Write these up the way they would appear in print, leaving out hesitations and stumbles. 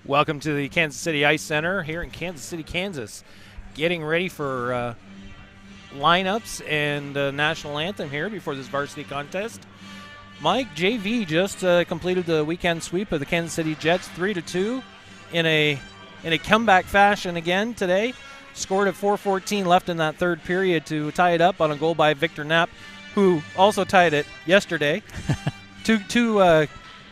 Welcome to the Kansas City Ice Center here in Kansas City, Kansas. Getting ready for lineups and national anthem here before this varsity contest. Mike, JV just completed the weekend sweep of the Kansas City Jets 3-2 in a comeback fashion again today. Scored at 4:14 left in that third period to tie it up on a goal by Victor Knapp, who also tied it yesterday. two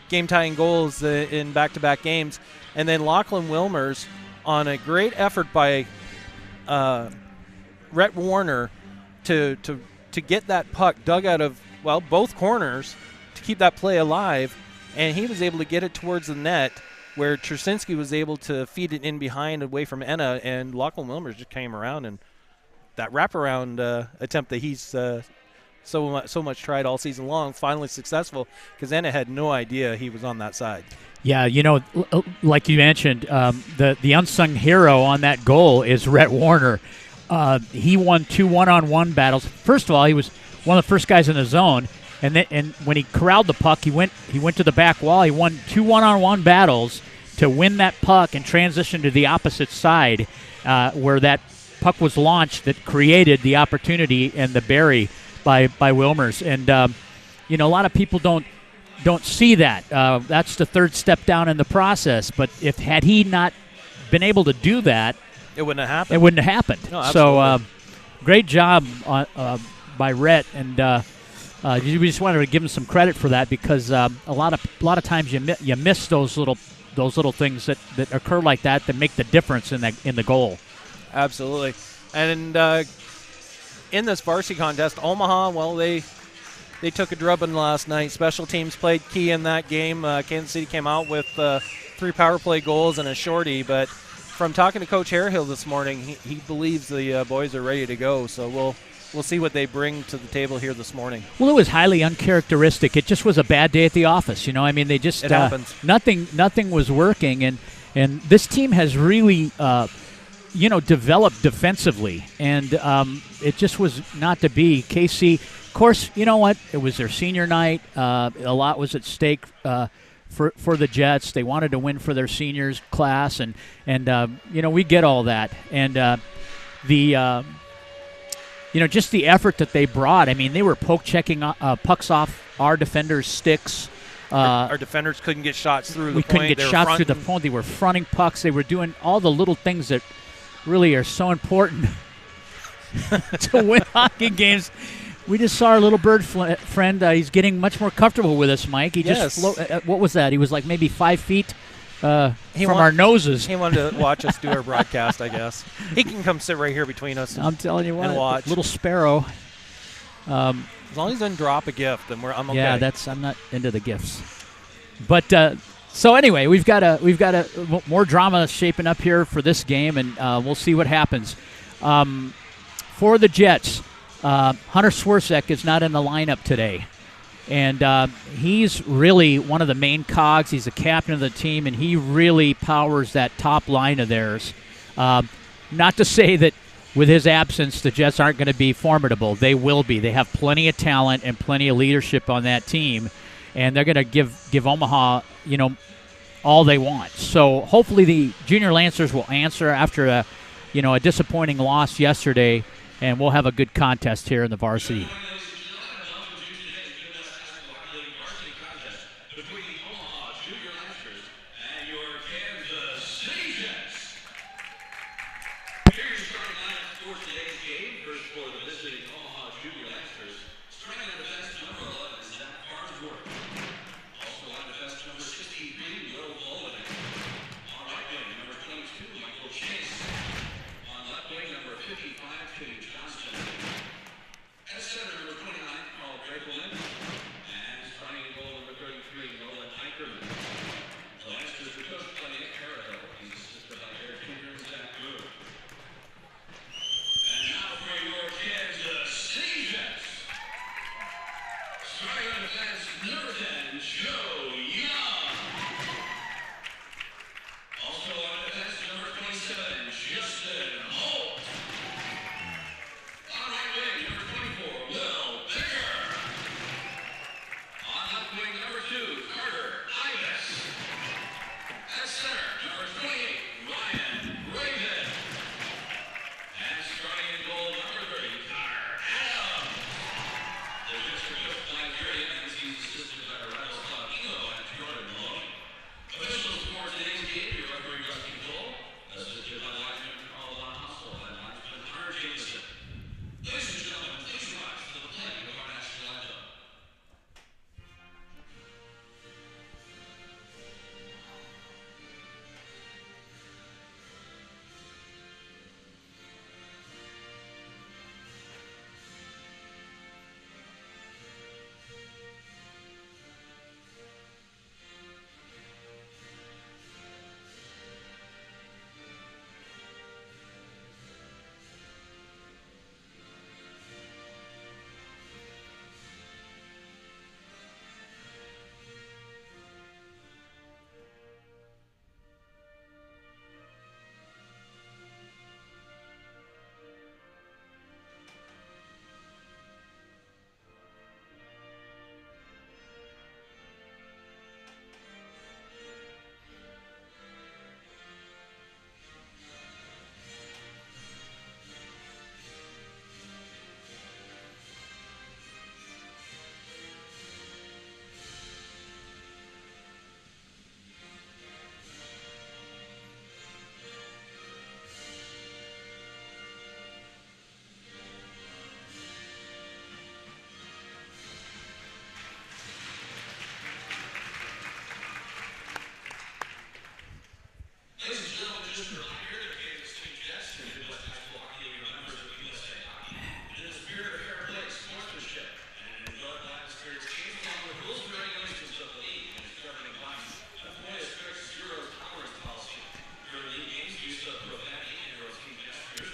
game-tying goals in back-to-back games. And then Lachlan Wilmers on a great effort by Rhett Warner to get that puck dug out of, well, both corners to keep that play alive. And he was able to get it towards the net where Trzynski was able to feed it in behind away from Enna, and Lachlan Wilmers just came around, and that wraparound attempt that he's so much tried all season long, finally successful, because Enna had no idea he was on that side. Yeah, you know, like you mentioned, the unsung hero on that goal is Rhett Warner. He won 2 one-on-one battles. First of all, he was one of the first guys in the zone, and when he corralled the puck, he went to the back wall. He won 2 one-on-one battles to win that puck and transition to the opposite side, where that puck was launched that created the opportunity and the bury by Wilmers. And you know, a lot of people don't see that. That's the third step down in the process. But had he not been able to do that, it wouldn't have happened. No, so great job by Rhett, and we just wanted to give him some credit for that, because a lot of times you miss those little things that occur like that make the difference in the goal. Absolutely. And in this varsity contest, Omaha, well, they took a drubbing last night. Special teams played key in that game. Kansas City came out with 3 power play goals and a shorty. But from talking to Coach Harehill this morning, he believes the boys are ready to go. So we'll see what they bring to the table here this morning. Well, it was highly uncharacteristic. It just was a bad day at the office. You know, I mean, they just it happens. Nothing was working, and this team has really developed defensively, and it just was not to be. KC. Of course, you know what? It was their senior night. A lot was at stake for the Jets. They wanted to win for their seniors class, and we get all that. And just the effort that they brought. I mean, they were poke checking pucks off our defenders' sticks. Our defenders couldn't get shots through the point. We couldn't get shots through the point. They were fronting pucks. They were doing all the little things that really are so important to win hockey games. We just saw our little bird friend. He's getting much more comfortable with us, Mike. He just what was that? He was like maybe 5 feet from our noses. He wanted to watch us do our broadcast, I guess. He can come sit right here between us. I'm telling you what, and watch. Little sparrow. As long as he doesn't drop a gift, then I'm okay. Yeah, I'm not into the gifts. But so anyway, we've got more drama shaping up here for this game, and we'll see what happens. For the Jets, Hunter Swirsek is not in the lineup today, and he's really one of the main cogs. He's the captain of the team, and he really powers that top line of theirs. Not to say that with his absence, the Jets aren't going to be formidable. They will be. They have plenty of talent and plenty of leadership on that team, and they're going to give Omaha, all they want. So hopefully the Junior Lancers will answer after a disappointing loss yesterday, and we'll have a good contest here in the varsity.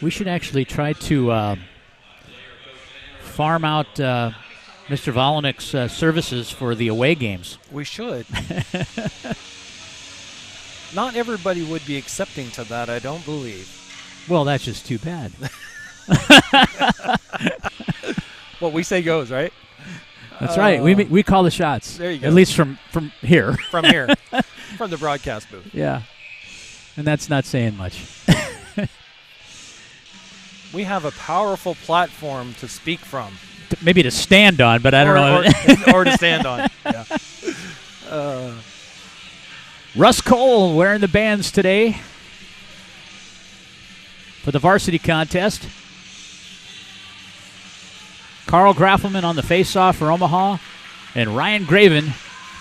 We should actually try to farm out Mr. Volonik's services for the away games. We should. Not everybody would be accepting to that, I don't believe. Well, that's just too bad. What we say goes, right? That's right. We call the shots. There you go. At least from here. From here. From the broadcast booth. Yeah. And that's not saying much. We have a powerful platform to speak from. Maybe to stand on, but I don't know. Or to stand on. Yeah. Russ Cole wearing the bands today for the varsity contest. Carl Graffelman on the faceoff for Omaha, and Ryan Graven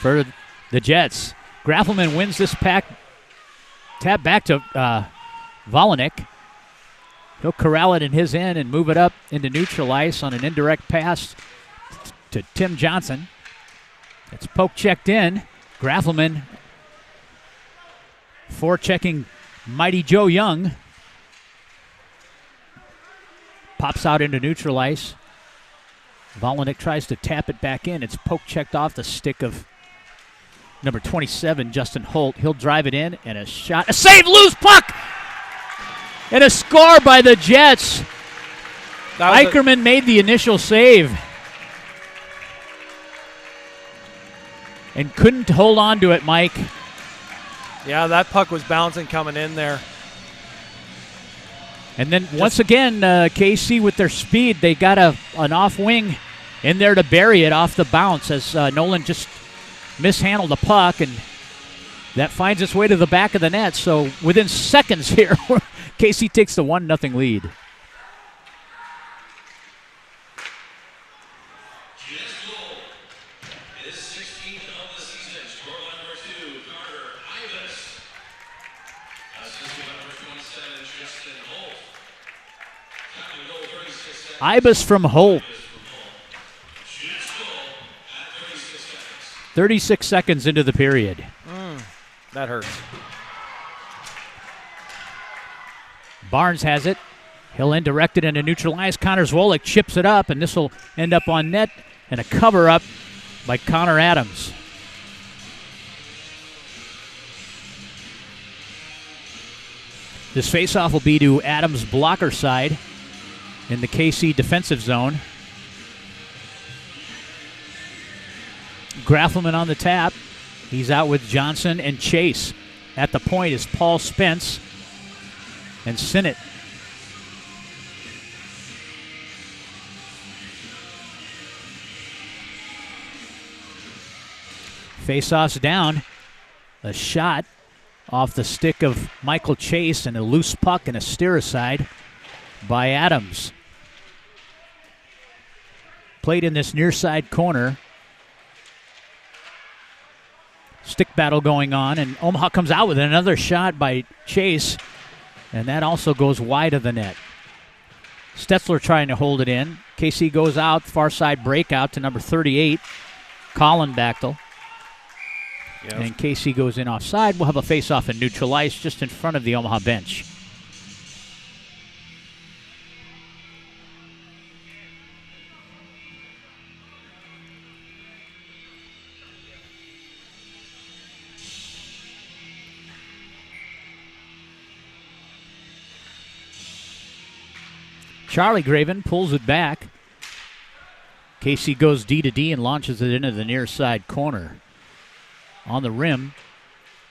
for the Jets. Graffelman wins this tap back to Volonik. He'll corral it in his end and move it up into neutral ice on an indirect pass to Tim Johnson. It's poke checked in. Graffelman forechecking Mighty Joe Young. Pops out into neutral ice. Volonik tries to tap it back in. It's poke checked off the stick of number 27, Justin Holt. He'll drive it in, and a shot. A save, loose puck! And a score by the Jets. Eicherman made the initial save and couldn't hold on to it, Mike. Yeah, that puck was bouncing coming in there. And then once again, KC with their speed, they got an off wing in there to bury it off the bounce as Nolan just mishandled the puck, and that finds its way to the back of the net. So within seconds here, KC takes the 1-0 lead. Ibis from Holt. 36 seconds into the period. That hurts. Barnes has it. He'll indirect it into neutral ice. Connor Zwolik chips it up, and this will end up on net, and a cover-up by Connor Adams. This faceoff will be to Adams' blocker side in the KC defensive zone. Graffelman on the tap. He's out with Johnson and Chase. At the point is Paul Spence and Sinnott. Faceoff's down. A shot off the stick of Michael Chase and a loose puck and a steer aside by Adams. Played in this near side corner. Stick battle going on, and Omaha comes out with another shot by Chase, and that also goes wide of the net. Stetzler trying to hold it in. KC goes out, far side breakout to number 38, Colin Bachtel. Yep. And KC goes in offside. We'll have a face-off in neutral ice just in front of the Omaha bench. Charlie Graven pulls it back. KC goes D to D and launches it into the near side corner. On the rim,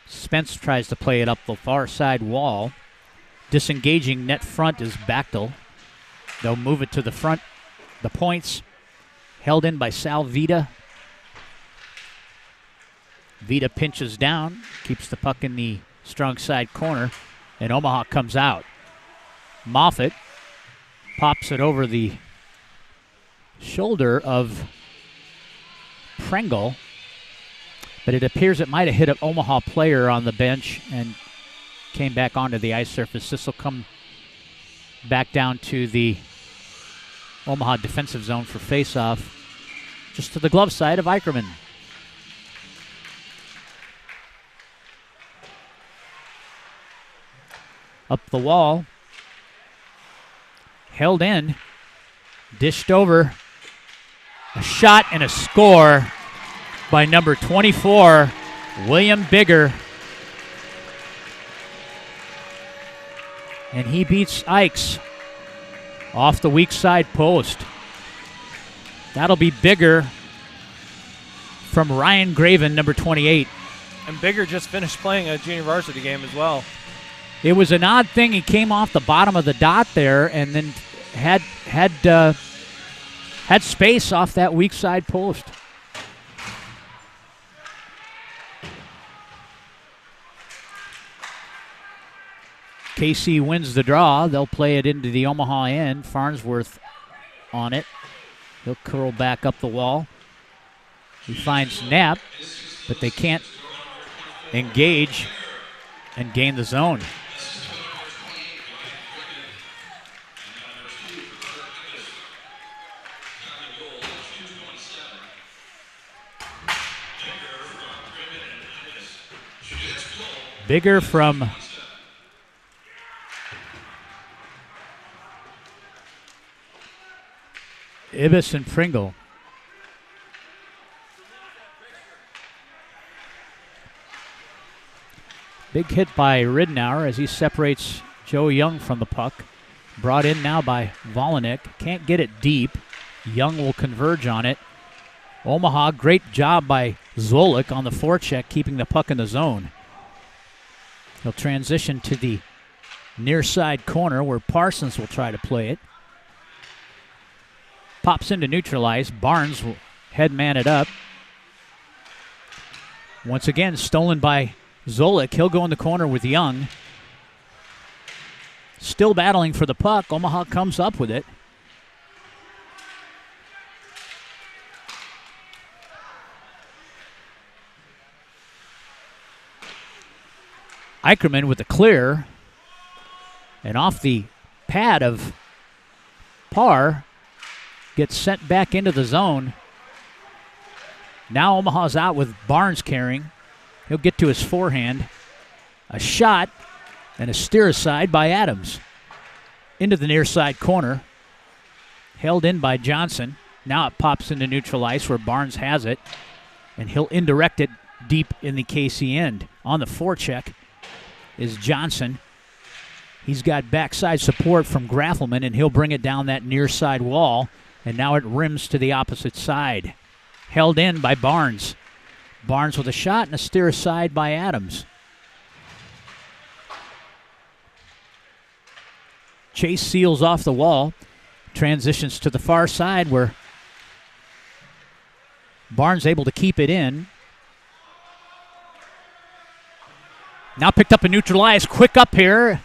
Spence tries to play it up the far side wall. Disengaging net front is Bachtel. They'll move it to the front. The points held in by Sal Vida. Vida pinches down, keeps the puck in the strong side corner, and Omaha comes out. Moffitt pops it over the shoulder of Pringle, but it appears it might have hit an Omaha player on the bench and came back onto the ice surface. This will come back down to the Omaha defensive zone for faceoff, just to the glove side of Eicherman. Up the wall, held in, dished over. A shot and a score by number 24, William Bigger. And he beats Ikes off the weak side post. That'll be Bigger from Ryan Graven, number 28. And Bigger just finished playing a junior varsity game as well. It was an odd thing. He came off the bottom of the dot there and then had space off that weak side post. KC wins the draw. They'll play it into the Omaha end. Farnsworth on it. He'll curl back up the wall. He finds Knapp, but they can't engage and gain the zone. Bigger from Ibis and Pringle. Big hit by Ridenour as he separates Joe Young from the puck. Brought in now by Volanik. Can't get it deep. Young will converge on it. Omaha, great job by Zolik on the forecheck, keeping the puck in the zone. He'll transition to the near side corner where Parsons will try to play it. Pops into neutralize. Barnes will head man it up. Once again, stolen by Zolik. He'll go in the corner with Young. Still battling for the puck. Omaha comes up with it. Eicherman with the clear. And off the pad of Parr, gets sent back into the zone. Now Omaha's out with Barnes carrying. He'll get to his forehand. A shot and a steer aside by Adams. Into the near side corner. Held in by Johnson. Now it pops into neutral ice where Barnes has it. And he'll indirect it deep in the KC end. On the forecheck is Johnson. He's got backside support from Graffelman, and he'll bring it down that near side wall. And now it rims to the opposite side. Held in by Barnes. Barnes with a shot and a steer aside by Adams. Chase seals off the wall. Transitions to the far side where Barnes able to keep it in. Now picked up and neutralized. Quick up here.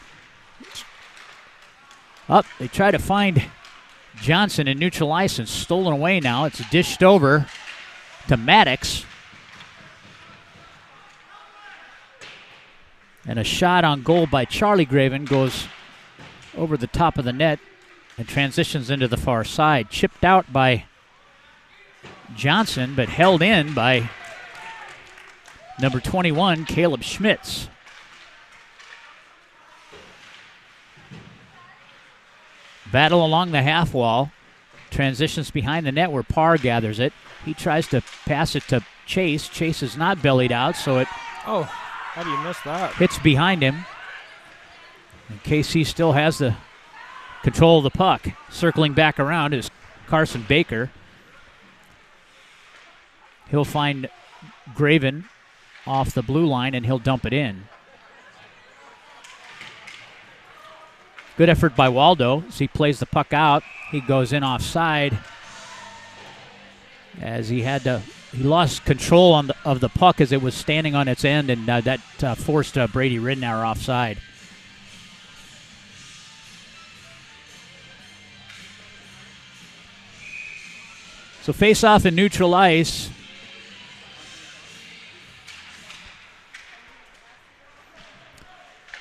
Up. They try to find Johnson in neutral ice and stolen away now. It's dished over to Maddox. And a shot on goal by Charlie Graven goes over the top of the net and transitions into the far side. Chipped out by Johnson, but held in by number 21, Caleb Schmitz. Battle along the half wall. Transitions behind the net where Parr gathers it. He tries to pass it to Chase. Chase is not bellied out, so it how do you miss that? Hits behind him. And KC still has the control of the puck. Circling back around is Carson Baker. He'll find Graven off the blue line, and he'll dump it in. Good effort by Waldo as he plays the puck out. He goes in offside as he lost control of the puck as it was standing on its end, and that forced Brady Ridenour offside. So face off in neutral ice.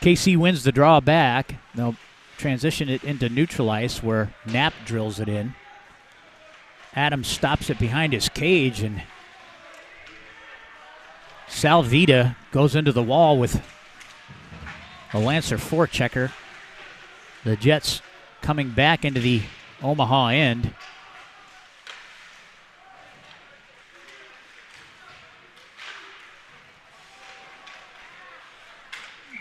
KC wins the draw back. They'll transition it into neutral ice where Knapp drills it in. Adams stops it behind his cage, and Salvita goes into the wall with a Lancer forechecker. The Jets coming back into the Omaha end.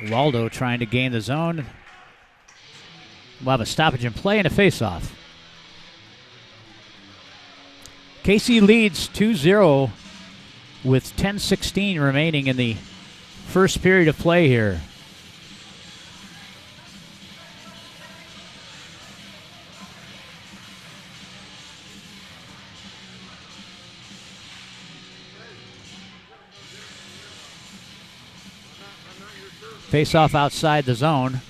Waldo trying to gain the zone. We'll have a stoppage in play and a face-off. KC leads 2-0 with 10:16 remaining in the first period of play here. Face-off outside the zone.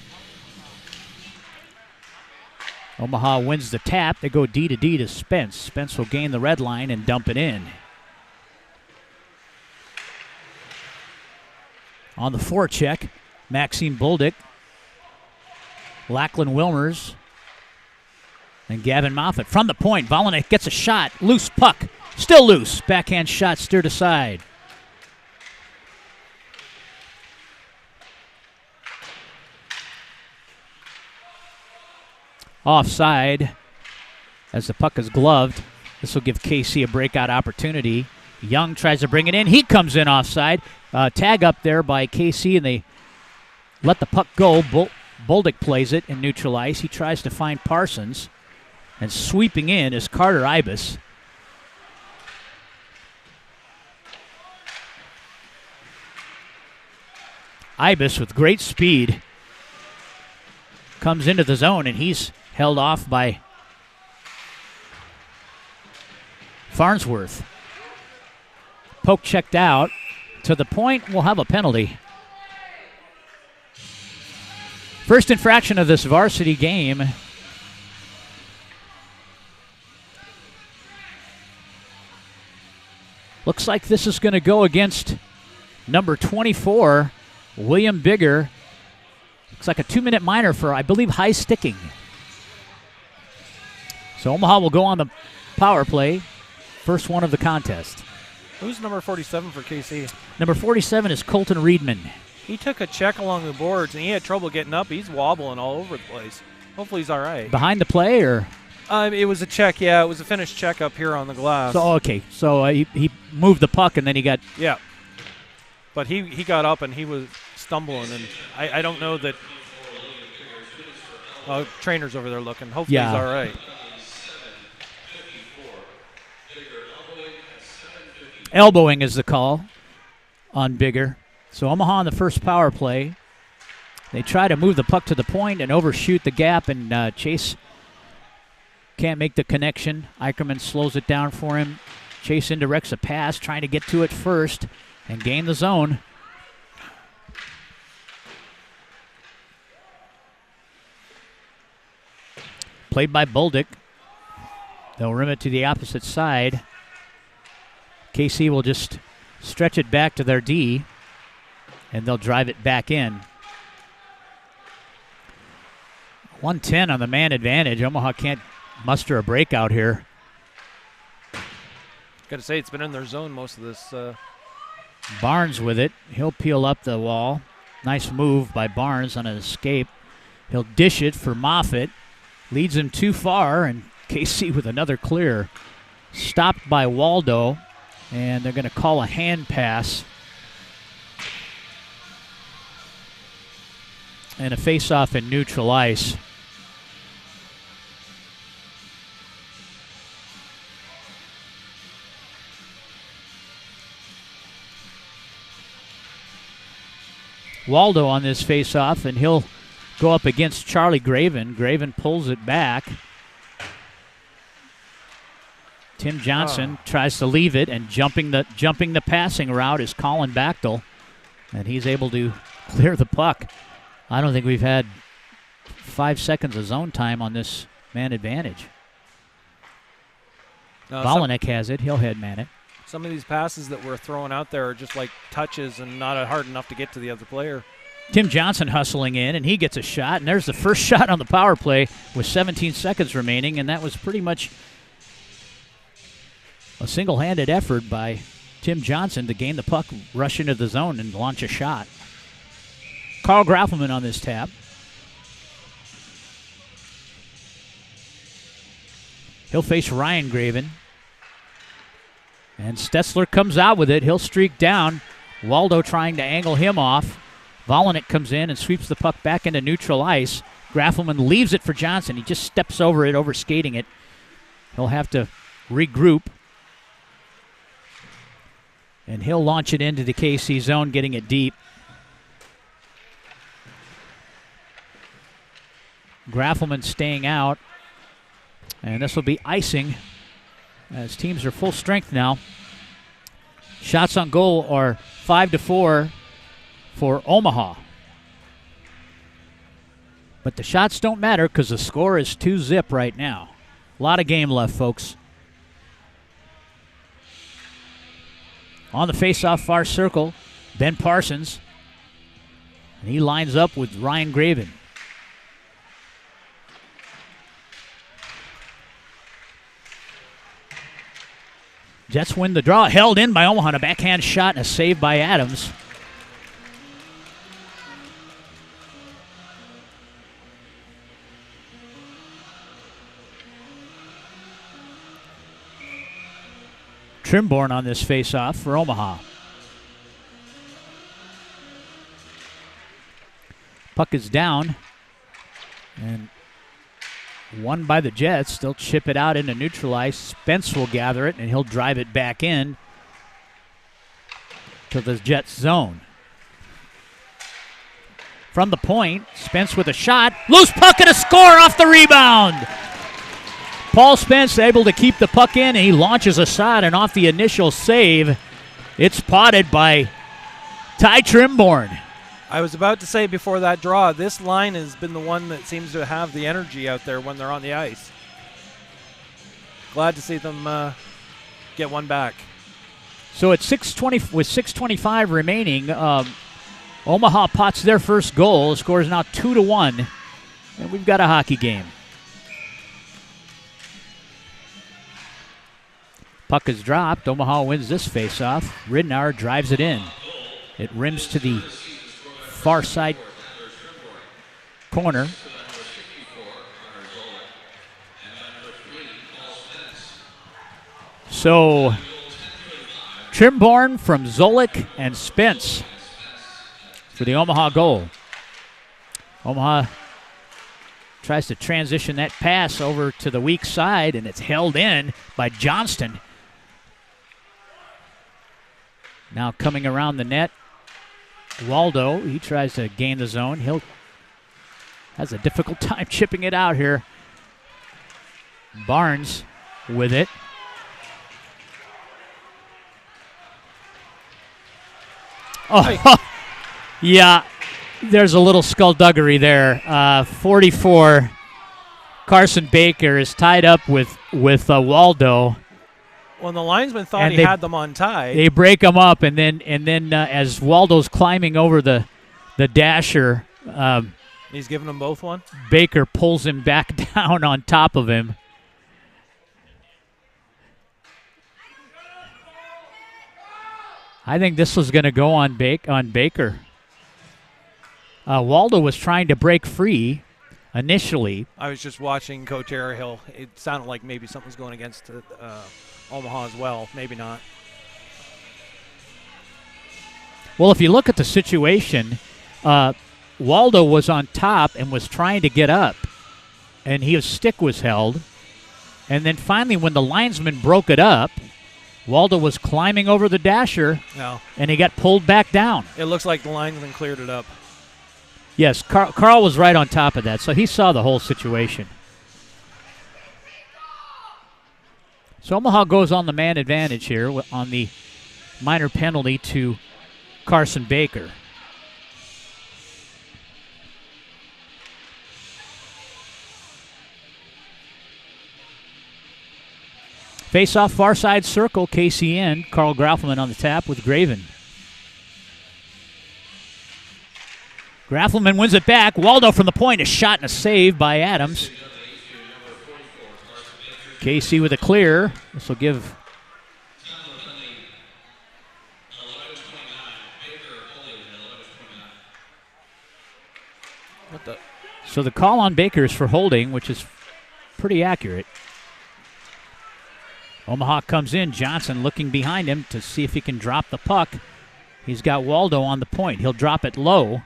Omaha wins the tap. They go D to D to Spence. Spence will gain the red line and dump it in. On the forecheck, Maxime Bolduc, Lachlan Wilmers, and Gavin Moffat. From the point, Volanek gets a shot. Loose puck. Still loose. Backhand shot steered aside. Offside as the puck is gloved. This will give KC a breakout opportunity. Young tries to bring it in. He comes in offside. Tag up there by KC, and they let the puck go. Bolduc plays it in neutral ice. He tries to find Parsons. And sweeping in is Carter Ibis. Ibis with great speed comes into the zone, and he's held off by Farnsworth. Poke checked out. To the point, we'll have a penalty. First infraction of this varsity game. Looks like this is going to go against number 24, William Bigger. Looks like a 2-minute minor for, I believe, high sticking. So Omaha will go on the power play. First one of the contest. Who's number 47 for KC? Number 47 is Colton Reedman. He took a check along the boards, and he had trouble getting up. He's wobbling all over the place. Hopefully he's all right. Behind the play, or? It was a check, yeah. It was a finished check up here on the glass. So, okay. So he moved the puck, and then he got... Yeah. But he got up, and he was stumbling, and I don't know that... trainer's over there looking. Hopefully he's all right. Elbowing is the call on Bigger. So Omaha on the first power play. They try to move the puck to the point and overshoot the gap, and Chase can't make the connection. Eicherman slows it down for him. Chase indirects a pass, trying to get to it first and gain the zone. Played by Bolduc. They'll rim it to the opposite side. KC will just stretch it back to their D, and they'll drive it back in. 110 on the man advantage. Omaha can't muster a breakout here. Got to say, it's been in their zone most of this. Barnes with it. He'll peel up the wall. Nice move by Barnes on an escape. He'll dish it for Moffat. Leads him too far, and KC with another clear. Stopped by Waldo. And they're going to call a hand pass. And a face-off in neutral ice. Waldo on this face-off, and he'll go up against Charlie Graven. Graven pulls it back. Tim Johnson tries to leave it, and jumping the passing route is Colin Bachtel, and he's able to clear the puck. I don't think we've had 5 seconds of zone time on this man advantage. Volanek has it. He'll head man it. Some of these passes that we're throwing out there are just like touches and not hard enough to get to the other player. Tim Johnson hustling in, and he gets a shot, and there's the first shot on the power play with 17 seconds remaining, and that was pretty much a single-handed effort by Tim Johnson to gain the puck, rush into the zone, and launch a shot. Carl Graffelman on this tap. He'll face Ryan Graven. And Stetzler comes out with it. He'll streak down. Waldo trying to angle him off. Volanek comes in and sweeps the puck back into neutral ice. Graffelman leaves it for Johnson. He just steps over it, overskating it. He'll have to regroup. And he'll launch it into the KC zone, getting it deep. Graffelman staying out. And this will be icing as teams are full strength now. Shots on goal are 5-4 for Omaha. But the shots don't matter because the score is 2-0 right now. A lot of game left, folks. On the face-off far circle, Ben Parsons. And he lines up with Ryan Graven. Jets win the draw. Held in by Omaha. A backhand shot and a save by Adams. Trimborn on this face-off for Omaha. Puck is down. And won by the Jets. They'll chip it out into neutral ice. Spence will gather it, and he'll drive it back in to the Jets zone. From the point, Spence with a shot. Loose puck and a score off the rebound. Paul Spence able to keep the puck in, and he launches a shot, and off the initial save, it's potted by Ty Trimborn. I was about to say before that draw, this line has been the one that seems to have the energy out there when they're on the ice. Glad to see them get one back. So at 6:20 with 6:25 remaining, Omaha pots their first goal. The score is now 2-1, and we've got a hockey game. Puck is dropped. Omaha wins this faceoff. Ridnour drives it in. It rims to the far side corner. So Trimborn from Zolik and Spence for the Omaha goal. Omaha tries to transition that pass over to the weak side, and it's held in by Johnston. Now coming around the net, Waldo, he tries to gain the zone. He'll has a difficult time chipping it out here. Barnes with it. Oh, yeah, there's a little skullduggery there. 44, Carson Baker is tied up with Waldo. Well, the linesman thought he had them on tie. They break them up, and then as Waldo's climbing over the dasher, he's giving them both one. Baker pulls him back down on top of him. I think this was going to go on Baker. Waldo was trying to break free initially. I was just watching Coach Arahill. It sounded like maybe something was going against Omaha as well. Maybe not. Well, if you look at the situation, Waldo was on top and was trying to get up, and his stick was held. And then finally, when the linesman broke it up, Waldo was climbing over the dasher, and he got pulled back down. It looks like the linesman cleared it up. Yes, Carl was right on top of that, so he saw the whole situation. So Omaha goes on the man advantage here on the minor penalty to Carson Baker. Face-off far side circle, KCN. Carl Graffelman on the tap with Graven. Graffelman wins it back. Waldo from the point, a shot and a save by Adams. KC with a clear. This will give So the call on Baker is for holding, which is pretty accurate. Omaha comes in. Johnson looking behind him to see if he can drop the puck. He's got Waldo on the point. He'll drop it low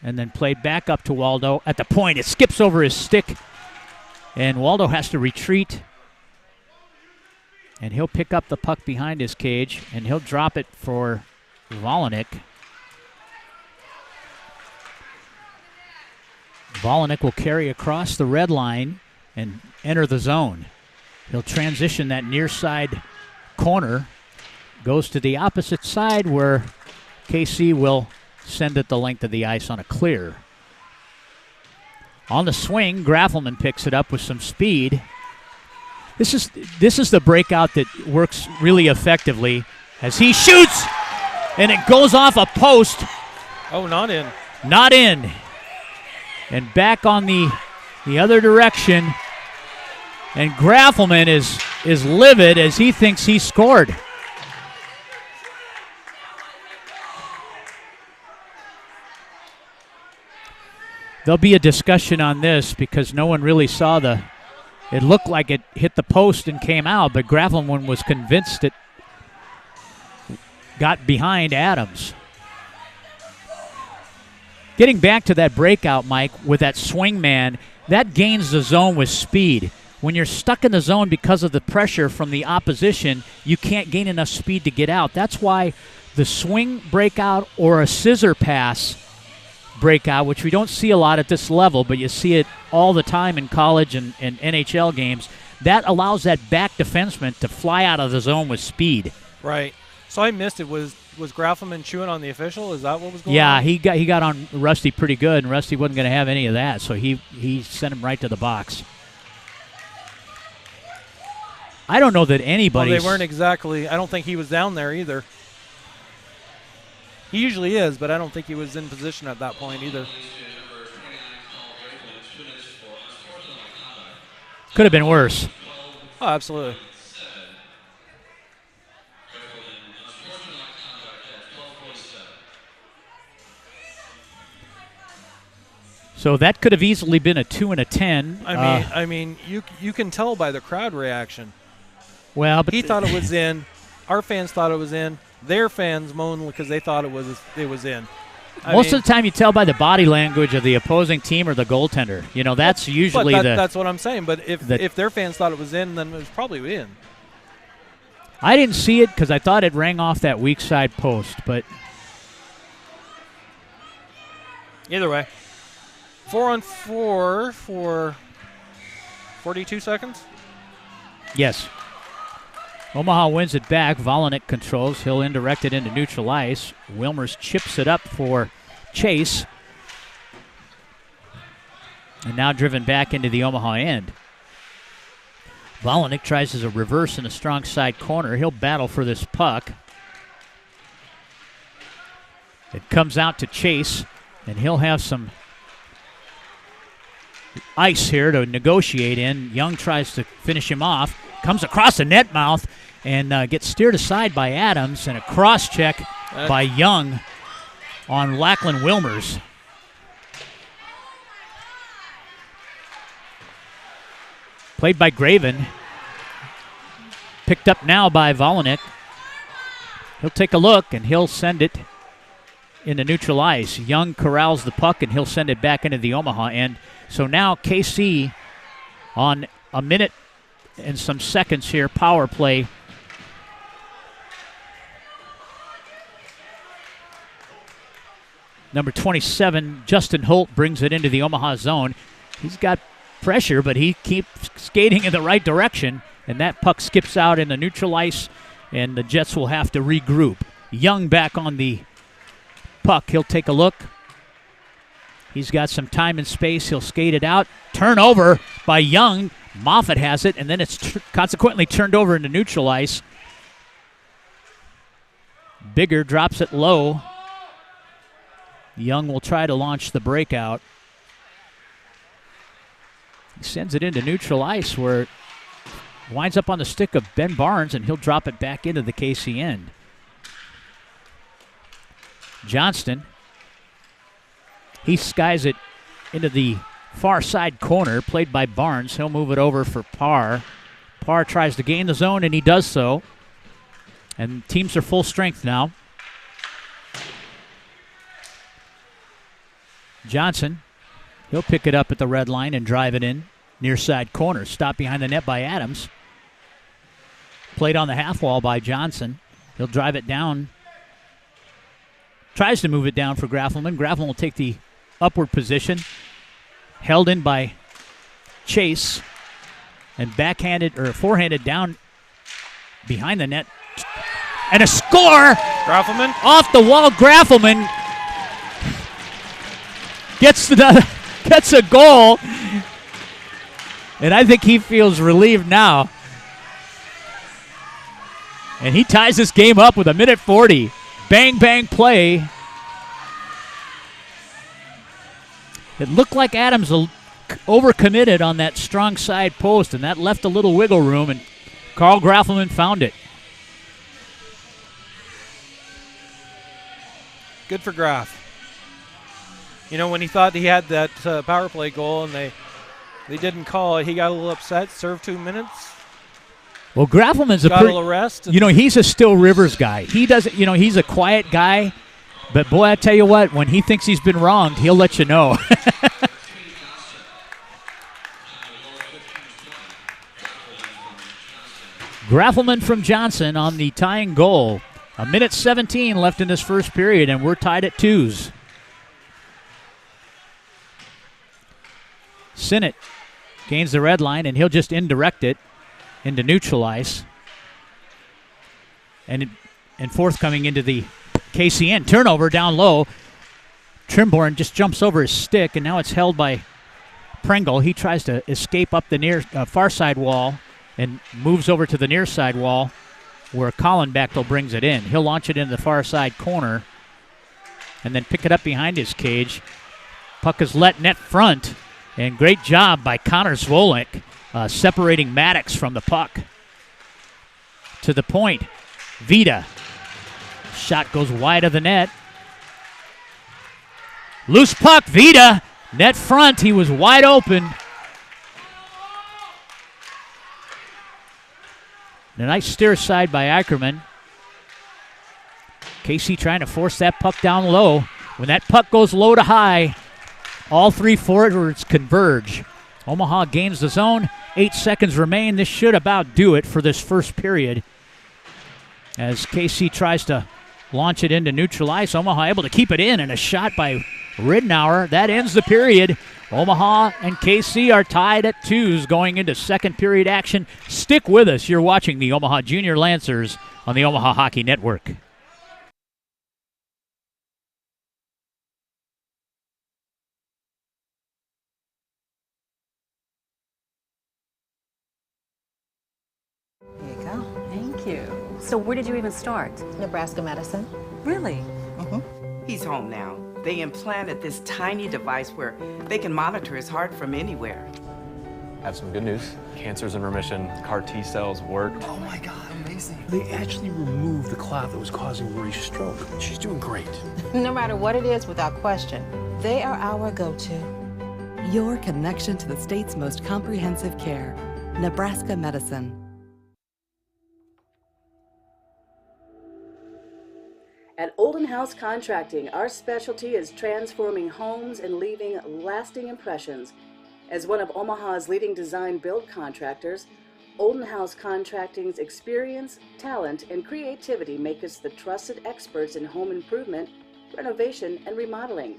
and then play back up to Waldo. At the point, it skips over his stick, and Waldo has to retreat. And he'll pick up the puck behind his cage, and he'll drop it for Volinick. Volinick will carry across the red line and enter the zone. He'll transition that near side corner, goes to the opposite side where KC will send it the length of the ice on a clear. On the swing, Graffelman picks it up with some speed. This is the breakout that works really effectively as he shoots, and it goes off a post. Oh, not in. Not in. And back on the other direction. And Graffelman is livid as he thinks he scored. There'll be a discussion on this because no one really saw it looked like it hit the post and came out, but Graffelman was convinced it got behind Adams. Getting back to that breakout, Mike, with that swing man, that gains the zone with speed. When you're stuck in the zone because of the pressure from the opposition, you can't gain enough speed to get out. That's why the swing breakout or a scissor pass breakout, which we don't see a lot at this level, but you see it all the time in college and NHL games, that allows that back defenseman to fly out of the zone with speed. Right. So I missed it. Was Graffelman chewing on the official? Is that what was going on? Yeah, he got on Rusty pretty good, and Rusty wasn't going to have any of that, so he sent him right to the box. I don't know that anybody. Well, they weren't exactly. I don't think he was down there either. He usually is, but I don't think he was in position at that point either. Could have been worse. Oh, absolutely. So that could have easily been a 2 and a 10. I mean, you can tell by the crowd reaction. Well, but he thought it was in. Our fans thought it was in. Their fans moaned because they thought it was in. Most of the time, you tell by the body language of the opposing team or the goaltender. You know, that's usually that's what I'm saying. But if their fans thought it was in, then it was probably in. I didn't see it because I thought it rang off that weak side post. But either way, 4-on-4 for 42 seconds. Yes. Omaha wins it back. Volinick controls. He'll indirect it into neutral ice. Wilmers chips it up for Chase. And now driven back into the Omaha end. Volinick tries as a reverse in a strong side corner. He'll battle for this puck. It comes out to Chase, and he'll have some ice here to negotiate in. Young tries to finish him off. Comes across the net mouth and gets steered aside by Adams, and a cross check by Young on Lachlan Wilmers. Played by Graven. Picked up now by Volinick. He'll take a look, and he'll send it into neutral ice. Young corrals the puck, and he'll send it back into the Omaha end. So now KC on a minute and some seconds here, power play. Number 27, Justin Holt, brings it into the Omaha zone. He's got pressure, but he keeps skating in the right direction, and that puck skips out in the neutral ice, and the Jets will have to regroup. Young back on the puck. He'll take a look. He's got some time and space. He'll skate it out. Turnover by Young. Moffitt has it, and then it's consequently turned over into neutral ice. Bigger drops it low. Young will try to launch the breakout. He sends it into neutral ice where it winds up on the stick of Ben Barnes, and he'll drop it back into the KC end. Johnston. He skies it into the far side corner, played by Barnes. He'll move it over for Parr. Parr tries to gain the zone, and he does so. And teams are full strength now. Johnson, he'll pick it up at the red line and drive it in. Near side corner. Stopped behind the net by Adams. Played on the half wall by Johnson. He'll drive it down. Tries to move it down for Graffelman. Graffelman will take the upward position. Held in by Chase. And backhanded or forehanded down behind the net. And a score! Graffelman. Off the wall, Graffelman gets a goal. And I think he feels relieved now. And he ties this game up with 1:40. Bang, bang play. It looked like Adams overcommitted on that strong side post, and that left a little wiggle room, and Carl Graffelman found it. Good for Graf. You know, when he thought he had that power play goal and they didn't call it, he got a little upset, served 2 minutes. Well, Graffelman's got a little rest. You know, he's a Still Rivers guy. He doesn't, you know, he's a quiet guy. But, boy, I tell you what, when he thinks he's been wronged, he'll let you know. Graffelman from Johnson on the tying goal. 1:17 left in this first period, and we're tied at 2s. Sinnott gains the red line, and he'll just indirect it into neutral ice. And forthcoming into the KCN. Turnover down low. Trimborn just jumps over his stick, and now it's held by Pringle. He tries to escape up the near far side wall and moves over to the near side wall where Colin Bechtel brings it in. He'll launch it into the far side corner and then pick it up behind his cage. Puck is let net front, and great job by Connor Zvolek separating Maddox from the puck. To the point, Vida. Shot goes wide of the net. Loose puck, Vida. Net front, he was wide open. And a nice steer side by Ackerman. Casey trying to force that puck down low. When that puck goes low to high, all three forwards converge. Omaha gains the zone. 8 seconds remain. This should about do it for this first period. As KC tries to launch it into neutral ice, Omaha able to keep it in, and a shot by Ridnour. That ends the period. Omaha and KC are tied at 2s going into second period action. Stick with us. You're watching the Omaha Junior Lancers on the Omaha Hockey Network. There you go. Thank you. So where did you even start? Nebraska Medicine. Really? He's home now. They implanted this tiny device where they can monitor his heart from anywhere. I have some good news. Cancer's in remission. CAR T cells work. Oh my God, amazing. They actually removed the clot that was causing Marie's stroke. She's doing great. No matter what it is, without question, they are our go-to. Your connection to the state's most comprehensive care. Nebraska Medicine. At Olden House Contracting, our specialty is transforming homes and leaving lasting impressions. As one of Omaha's leading design build contractors, Olden House Contracting's experience, talent, and creativity make us the trusted experts in home improvement, renovation, and remodeling.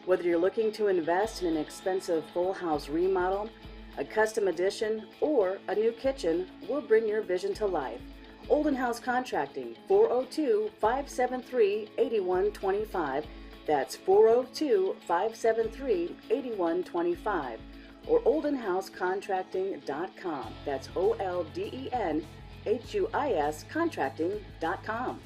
Whether you're looking to invest in an expensive full house remodel, a custom addition, or a new kitchen, we'll bring your vision to life. Olden House Contracting, 402-573-8125. That's 402-573-8125. Or oldenhousecontracting.com. That's OLDENHUIS contracting.com.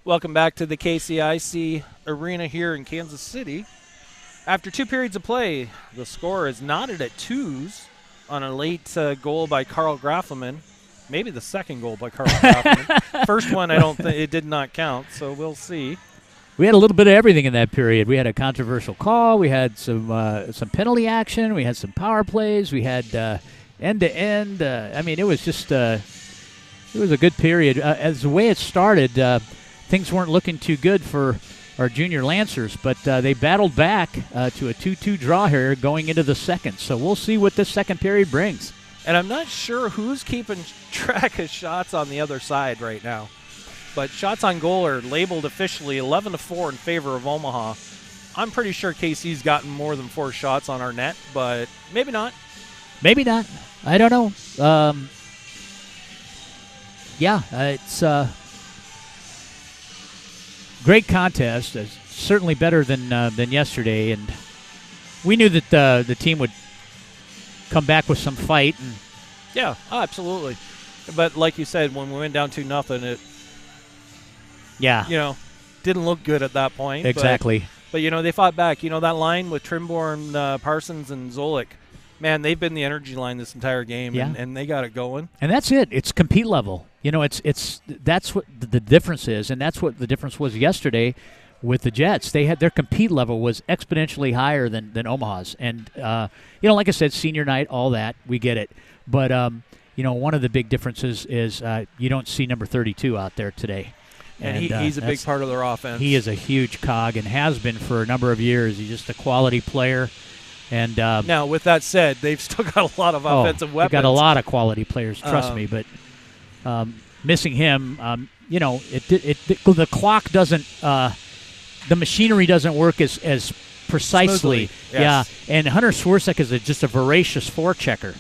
Welcome back to the KCIC Arena here in Kansas City. After 2 periods of play, the score is knotted at 2s on a late goal by Carl Graffelman. Maybe the second goal by Carl Graffelman. First one, I don't think it did not count, so we'll see. We had a little bit of everything in that period. We had a controversial call. We had some penalty action. We had some power plays. We had end-to-end. I mean, it was just it was a good period. As the way it started, things weren't looking too good for our junior Lancers, but they battled back to a 2-2 draw here going into the second. So we'll see what this second period brings. And I'm not sure who's keeping track of shots on the other side right now. But shots on goal are labeled officially 11-4 in favor of Omaha. I'm pretty sure KC's gotten more than 4 shots on our net, but maybe not. Maybe not. I don't know. It's a great contest. It's certainly better than yesterday, and we knew that the team would come back with some fight. And yeah, absolutely. But like you said, when we went down 2-0, it didn't look good at that point. Exactly. But they fought back. That line with Trimborn, Parsons, and Zolik, man, they've been the energy line this entire game, and they got it going. And that's it. It's compete level. That's what the difference is, and that's what the difference was yesterday with the Jets. They had their compete level was exponentially higher than Omaha's. And like I said, senior night, all that, we get it. But one of the big differences is you don't see number 32 out there today. And he's a big part of their offense. He is a huge cog and has been for a number of years. He's just a quality player. And now, with that said, they've still got a lot of offensive weapons. They've got a lot of quality players, trust me. But missing him, the clock doesn't, the machinery doesn't work as precisely. Smoothly, yes. Yeah, and Hunter Swirsek is just a voracious forechecker.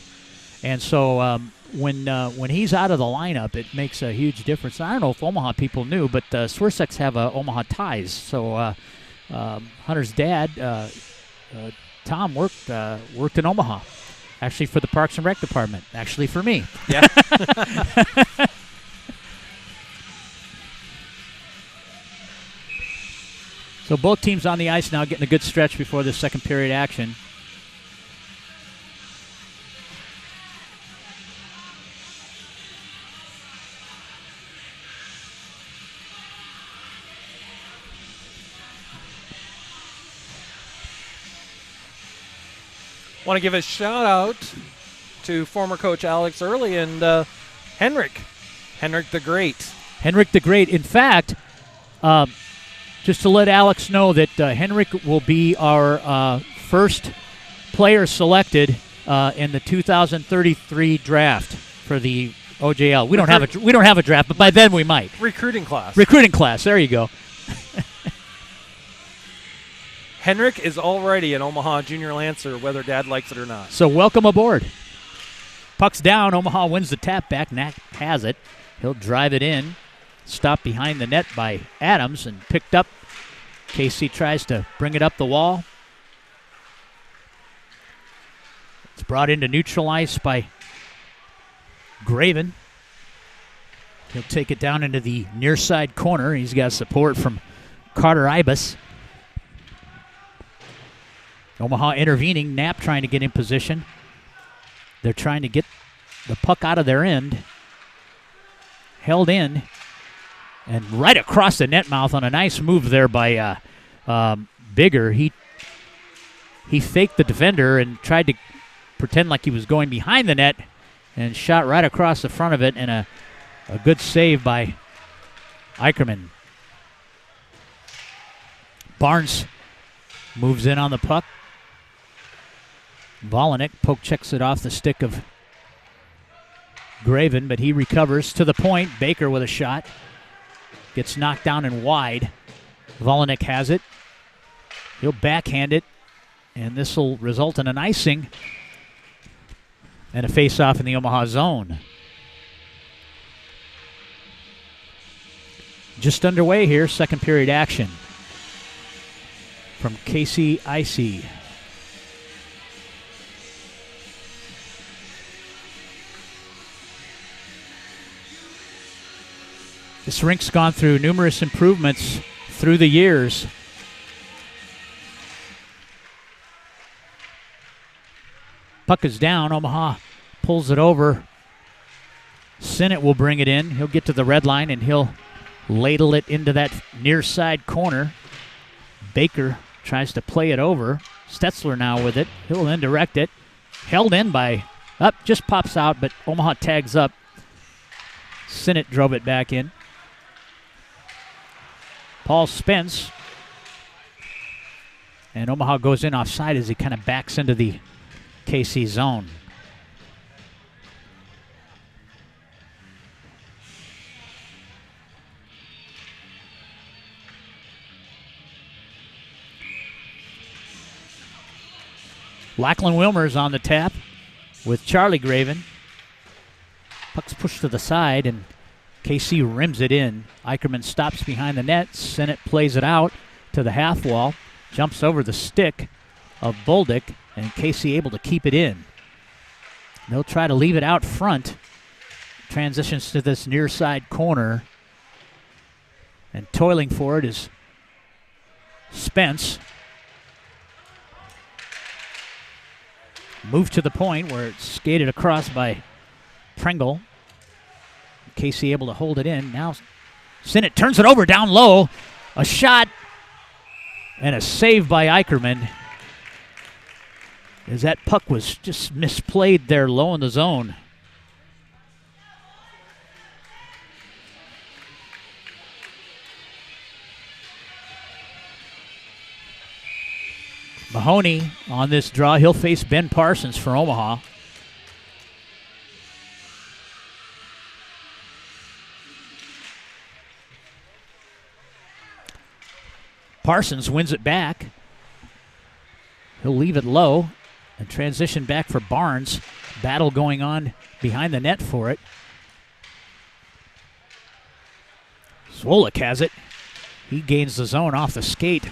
And so when he's out of the lineup, it makes a huge difference. I don't know if Omaha people knew, but Swirseks have Omaha ties. So Hunter's dad, Tom, worked in Omaha, actually for the Parks and Rec department, actually for me. Yeah. So both teams on the ice now getting a good stretch before the second period action. Want to give a shout out to former coach Alex Early and Henrik the Great. Henrik the Great. In fact, just to let Alex know that Henrik will be our first player selected in the 2033 draft for the OJL. We don't have a draft, but by then we might. Recruiting class. There you go. Henrik is already an Omaha Junior Lancer, whether Dad likes it or not. So welcome aboard. Puck's down. Omaha wins the tap back. Knack has it. He'll drive it in. Stopped behind the net by Adams and picked up. KC tries to bring it up the wall. It's brought into neutral ice by Graven. He'll take it down into the near side corner. He's got support from Carter Ibis. Omaha intervening. Knapp trying to get in position. They're trying to get the puck out of their end. Held in. And right across the net mouth on a nice move there by Bigger. He faked the defender and tried to pretend like he was going behind the net and shot right across the front of it, and a good save by Eicherman. Barnes moves in on the puck. Volanek poke checks it off the stick of Graven, but he recovers to the point. Baker with a shot. Gets knocked down and wide. Volanek has it. He'll backhand it, and this will result in an icing and a face-off in the Omaha zone. Just underway here, second period action from KCIC. This rink's gone through numerous improvements through the years. Puck is down. Omaha pulls it over. Sinnott will bring it in. He'll get to the red line, and he'll ladle it into that near side corner. Baker tries to play it over. Stetzler now with it. He'll indirect it. Held in by, just pops out, but Omaha tags up. Sinnott drove it back in. Paul Spence. And Omaha goes in offside as he kind of backs into the KC zone. Lachlan Wilmer's on the tap with Charlie Graven. Puck's pushed to the side, and KC rims it in. Eicherman stops behind the net. Sinnott plays it out to the half wall. Jumps over the stick of Bolduc, and KC able to keep it in. They'll try to leave it out front. Transitions to this near side corner. And toiling for it is Spence. Moved to the point where it's skated across by Pringle. KC able to hold it in. Now Sinnott turns it over down low. A shot and a save by Eicherman. As that puck was just misplayed there low in the zone. Mahoney on this draw. He'll face Ben Parsons for Omaha. Parsons wins it back. He'll leave it low and transition back for Barnes. Battle going on behind the net for it. Zwolik has it. He gains the zone off the skate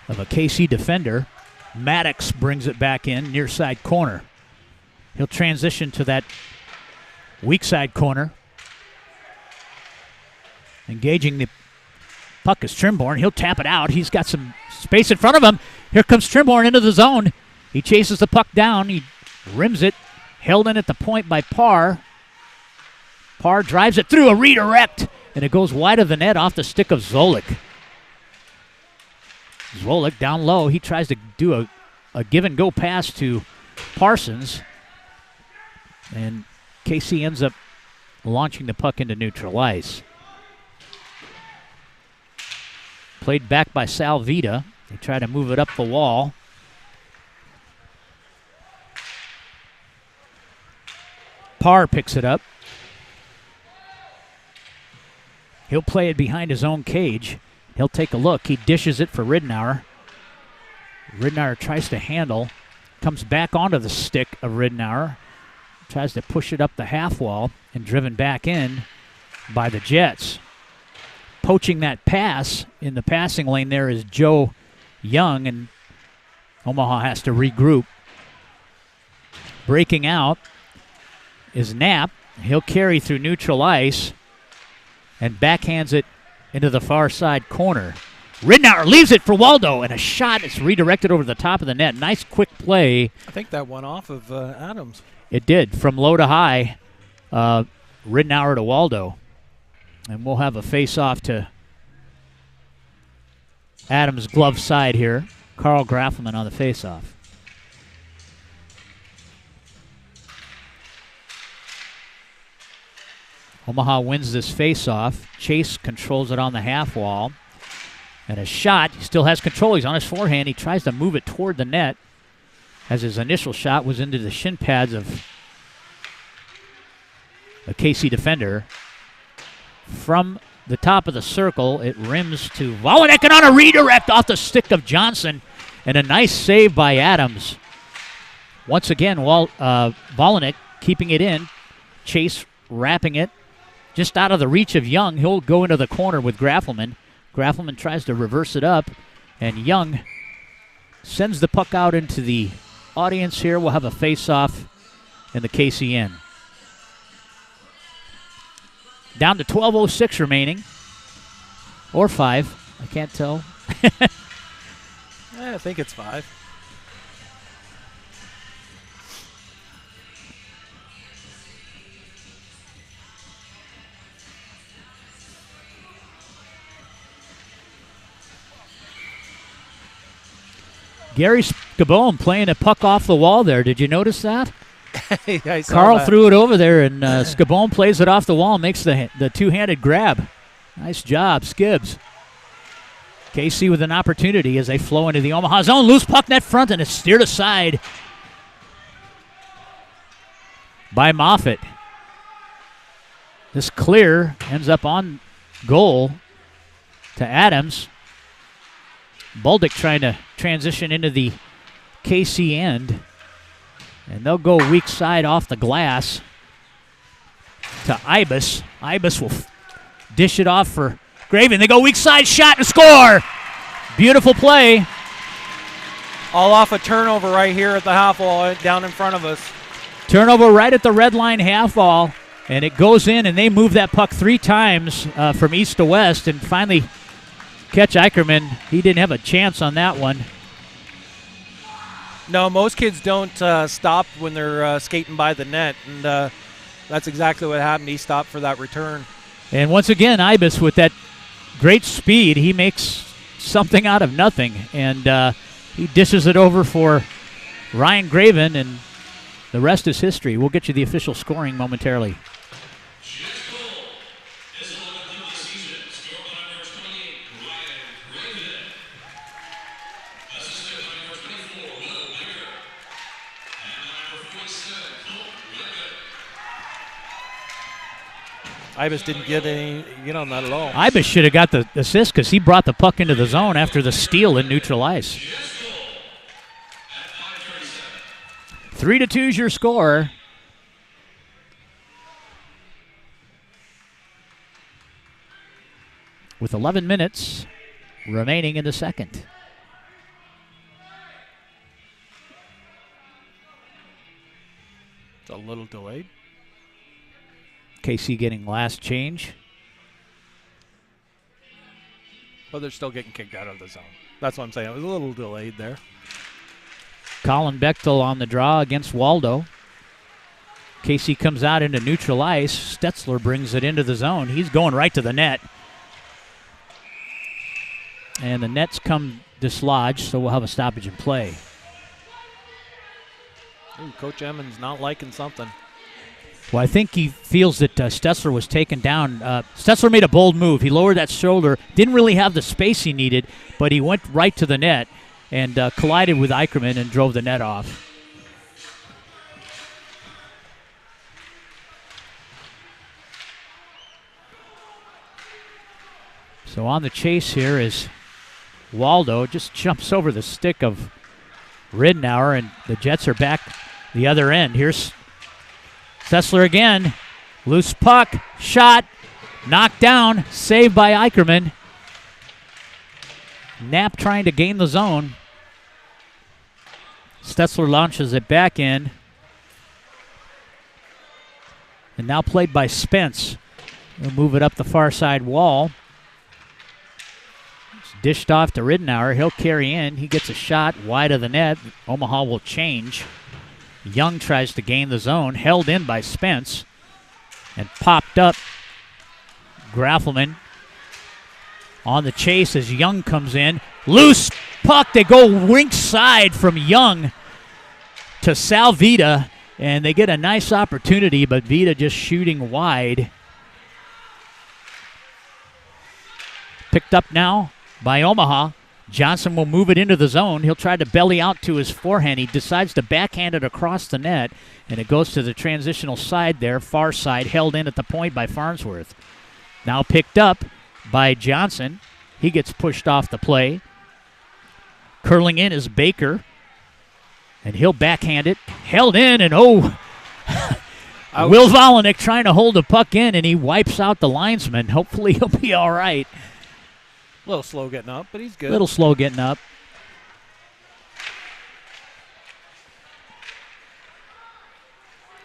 of a KC defender. Maddox brings it back in, near side corner. He'll transition to that weak side corner. Engaging the puck is Trimborn. He'll tap it out. He's got some space in front of him. Here comes Trimborn into the zone. He chases the puck down. He rims it. Held in at the point by Parr. Parr drives it through a redirect, and it goes wide of the net off the stick of Zwolik. Zwolik down low. He tries to do a give-and-go pass to Parsons. And KC ends up launching the puck into neutral ice. Played back by Salvita. They try to move it up the wall. Parr picks it up. He'll play it behind his own cage. He'll take a look. He dishes it for Ridenour. Ridenour tries to handle. Comes back onto the stick of Ridenour. Tries to push it up the half wall and driven back in by the Jets. Poaching that pass in the passing lane there is Joe Young, and Omaha has to regroup. Breaking out is Knapp. He'll carry through neutral ice and backhands it into the far side corner. Ridenour leaves it for Waldo, and a shot is redirected over the top of the net. Nice quick play. I think that went off of Adams. It did, from low to high. Ridenour to Waldo. And we'll have a face-off to Adams' glove side here. Carl Graffelman on the face-off. Omaha wins this face-off. Chase controls it on the half wall. And a shot, he still has control. He's on his forehand. He tries to move it toward the net as his initial shot was into the shin pads of a KC defender. From the top of the circle, it rims to Volanek, and on a redirect off the stick of Johnson. And a nice save by Adams. Once again, Volanek keeping it in. Chase wrapping it just out of the reach of Young. He'll go into the corner with Graffelman. Graffelman tries to reverse it up, and Young sends the puck out into the audience here. We'll have a face-off in the KCN. Down to 12:06 remaining. Or 5. I can't tell. I think it's 5. Gary Scabone playing a puck off the wall there. Did you notice that? Yeah, I saw Carl that. threw it over there, and Scabone plays it off the wall and makes the two-handed grab. Nice job, Skibbs. KC with an opportunity as they flow into the Omaha zone. Loose puck net front, and it's steered aside by Moffitt. This clear ends up on goal to Adams. Bolduc trying to transition into the KC end. And they'll go weak side off the glass to Ibis. Ibis will dish it off for Graven. They go weak side, shot and score. Beautiful play. All off a turnover right here at the half wall down in front of us. Turnover right at the red line half wall. And it goes in, and they move that puck 3 times from east to west. And finally catch Eicherman. He didn't have a chance on that one. No, most kids don't stop when they're skating by the net, and that's exactly what happened. He stopped for that return. And once again, Ibis with that great speed, he makes something out of nothing, and he dishes it over for Ryan Graven, and the rest is history. We'll get you the official scoring momentarily. Ibis didn't get on that at all. Ibis should have got the assist because he brought the puck into the zone after the steal in neutral ice. 3-2 is your score. With 11 minutes remaining in the second. It's a little delayed. KC getting last change. But they're still getting kicked out of the zone. That's what I'm saying. It was a little delayed there. Colin Bechtel on the draw against Waldo. KC comes out into neutral ice. Stetzler brings it into the zone. He's going right to the net. And the nets come dislodged, so we'll have a stoppage in play. Ooh, Coach Emmons not liking something. Well, I think he feels that Stetzler was taken down. Stetzler made a bold move. He lowered that shoulder, didn't really have the space he needed, but he went right to the net and collided with Eicherman and drove the net off. So on the chase here is Waldo. Just jumps over the stick of Ridnour, and the Jets are back the other end. Here's Stetzler again. Loose puck, shot, knocked down, saved by Eicherman. Knapp trying to gain the zone. Stetzler launches it back in. And now played by Spence. We'll move it up the far side wall. It's dished off to Ridnour. He'll carry in. He gets a shot wide of the net. Omaha will change. Young tries to gain the zone. Held in by Spence. And popped up. Graffelman on the chase as Young comes in. Loose puck. They go rink side from Young to Sal Vida. And they get a nice opportunity, but Vida just shooting wide. Picked up now by Omaha. Johnson will move it into the zone. He'll try to belly out to his forehand. He decides to backhand it across the net, and it goes to the transitional side there, far side, held in at the point by Farnsworth. Now picked up by Johnson. He gets pushed off the play. Curling in is Baker, and he'll backhand it. Held in, and Will Volinick trying to hold the puck in, and he wipes out the linesman. Hopefully he'll be all right. A little slow getting up, but he's good. A little slow getting up.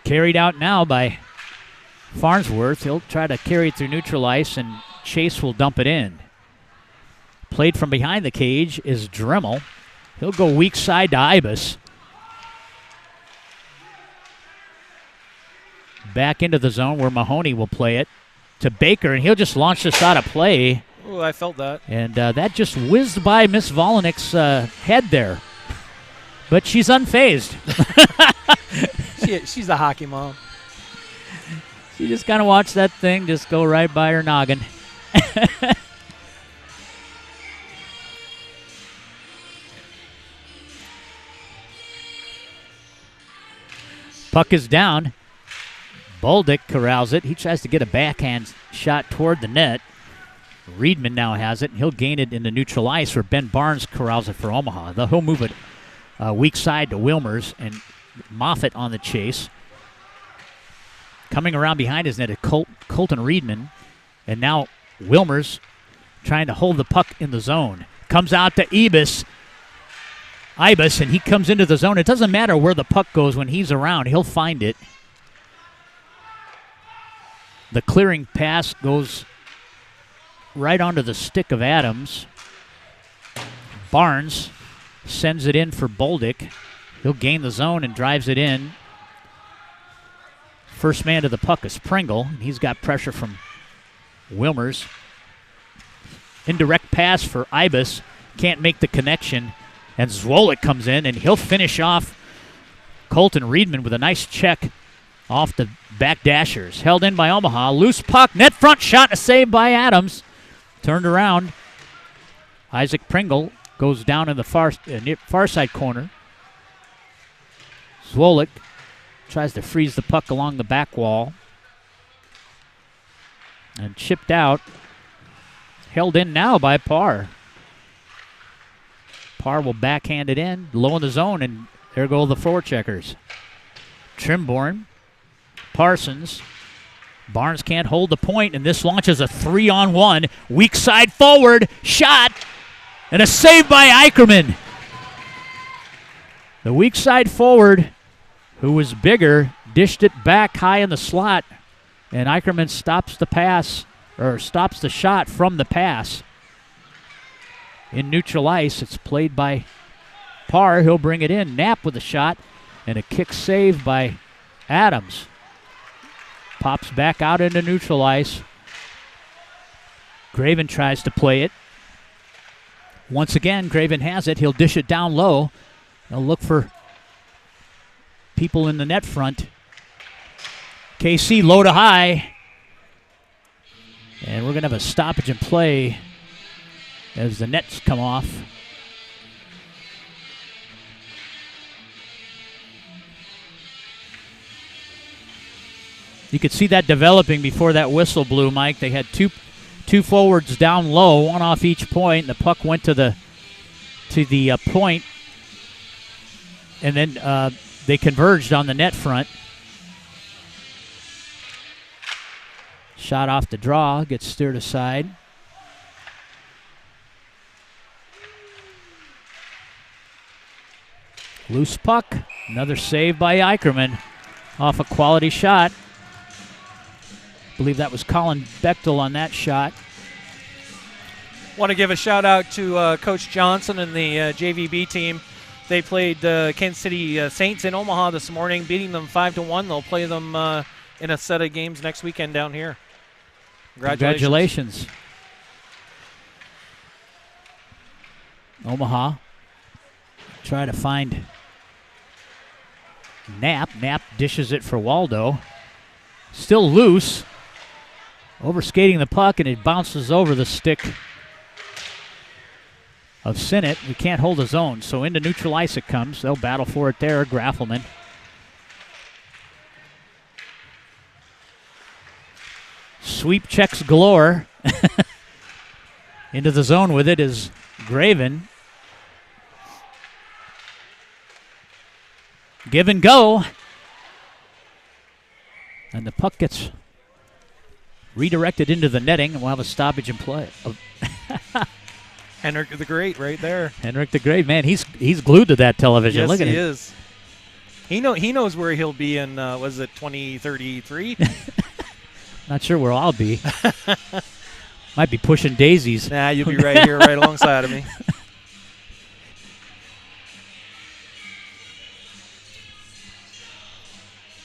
Carried out now by Farnsworth. He'll try to carry it through neutral ice, and Chase will dump it in. Played from behind the cage is Dremel. He'll go weak side to Ibis. Back into the zone where Mahoney will play it to Baker, and he'll just launch this out of play. Oh, I felt that. And that just whizzed by Miss Volinick's head there. But she's unfazed. She's a hockey mom. She just kind of watched that thing just go right by her noggin. Puck is down. Boldick corrals it. He tries to get a backhand shot toward the net. Reedman now has it. He'll gain it into neutral ice where Ben Barnes corrals it for Omaha. He'll move it weak side to Wilmers, and Moffitt on the chase. Coming around behind his net is Colton Reedman. And now Wilmers trying to hold the puck in the zone. Comes out to Ibis, and he comes into the zone. It doesn't matter where the puck goes when he's around. He'll find it. The clearing pass goes right onto the stick of Adams. Barnes sends it in for Boldick. He'll gain the zone and drives it in. First man to the puck is Pringle. He's got pressure from Wilmers. Indirect pass for Ibis. Can't make the connection. And Zwolik comes in, and he'll finish off Colton Reedman with a nice check off the back dashers. Held in by Omaha. Loose puck. Net front shot. A save by Adams. Turned around. Isaac Pringle goes down in the far side corner. Zwolik tries to freeze the puck along the back wall. And chipped out. Held in now by Parr. Parr will backhand it in, low in the zone, and there go the forecheckers. Trimborn, Parsons. Barnes can't hold the point, and this launches a 3-on-1. Weak side forward, shot, and a save by Eicherman. The weak side forward, who was bigger, dished it back high in the slot, and Eicherman stops the pass, or stops the shot from the pass. In neutral ice, it's played by Parr. He'll bring it in. Knapp with a shot, and a kick save by Adams. Pops back out into neutral ice. Graven tries to play it. Once again, Graven has it. He'll dish it down low. He'll look for people in the net front. KC low to high. And we're going to have a stoppage in play as the nets come off. You could see that developing before that whistle blew, Mike. They had two forwards down low, one off each point. The puck went to the point, and then they converged on the net front. Shot off the draw, gets steered aside. Loose puck, another save by Eicherman off a quality shot. I believe that was Colin Bechtel on that shot. Want to give a shout out to Coach Johnson and the JVB team. They played Kansas City Saints in Omaha this morning, beating them 5-1. They'll play them in a set of games next weekend down here. Congratulations. Omaha try to find Knapp. Knapp dishes it for Waldo. Still loose. Overskating the puck, and it bounces over the stick of Sinnott. We can't hold his own, so into neutral ice it comes. They'll battle for it there. Graffelman. Sweep checks galore. Into the zone with it is Graven. Give and go. And the puck gets redirected into the netting, and we'll have a stoppage in play. Henrik the Great right there. Henrik the Great, man, he's glued to that television. Yes, Look at he him. is. He knows where he'll be in, was it 2033? Not sure where I'll be. Might be pushing daisies. Nah, you'll be right here, right alongside of me.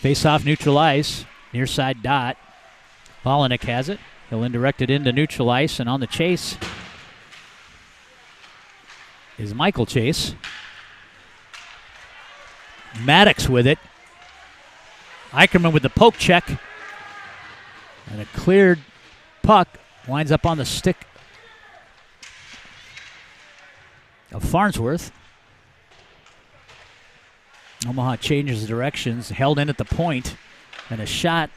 Face off, neutral ice. Near side dot. Volinick has it. He'll indirect it into neutral ice, and on the chase is Michael Chase. Maddox with it. Eicherman with the poke check. And a cleared puck winds up on the stick of Farnsworth. Omaha changes directions, held in at the point, and a shot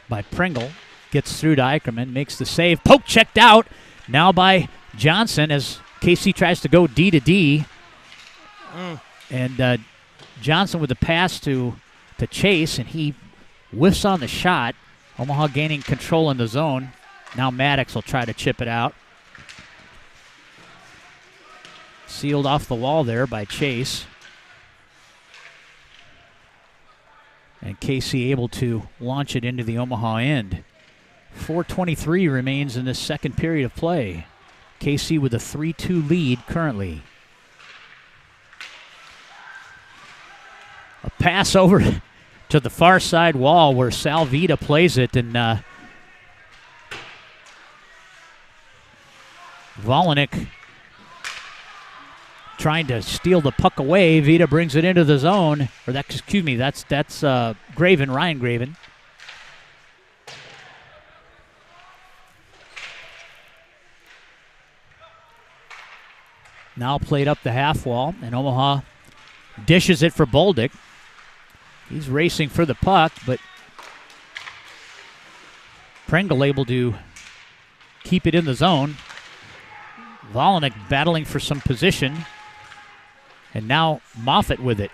by Pringle gets through to Eicherman, makes the save. Poke checked out now by Johnson as KC tries to go D to D. And Johnson with the pass to Chase, and he whiffs on the shot. Omaha gaining control in the zone. Now Maddox will try to chip it out. Sealed off the wall there by Chase. And KC able to launch it into the Omaha end. 4:23 remains in this second period of play. KC with a 3-2 lead currently. A pass over to the far side wall where Salvita plays it, and Volinick trying to steal the puck away. Vita brings it into the zone, or that, excuse me, that's Graven, Ryan Graven. Now played up the half wall, and Omaha dishes it for Bolduc. He's racing for the puck, but Pringle able to keep it in the zone. Volinick battling for some position. And now Moffitt with it.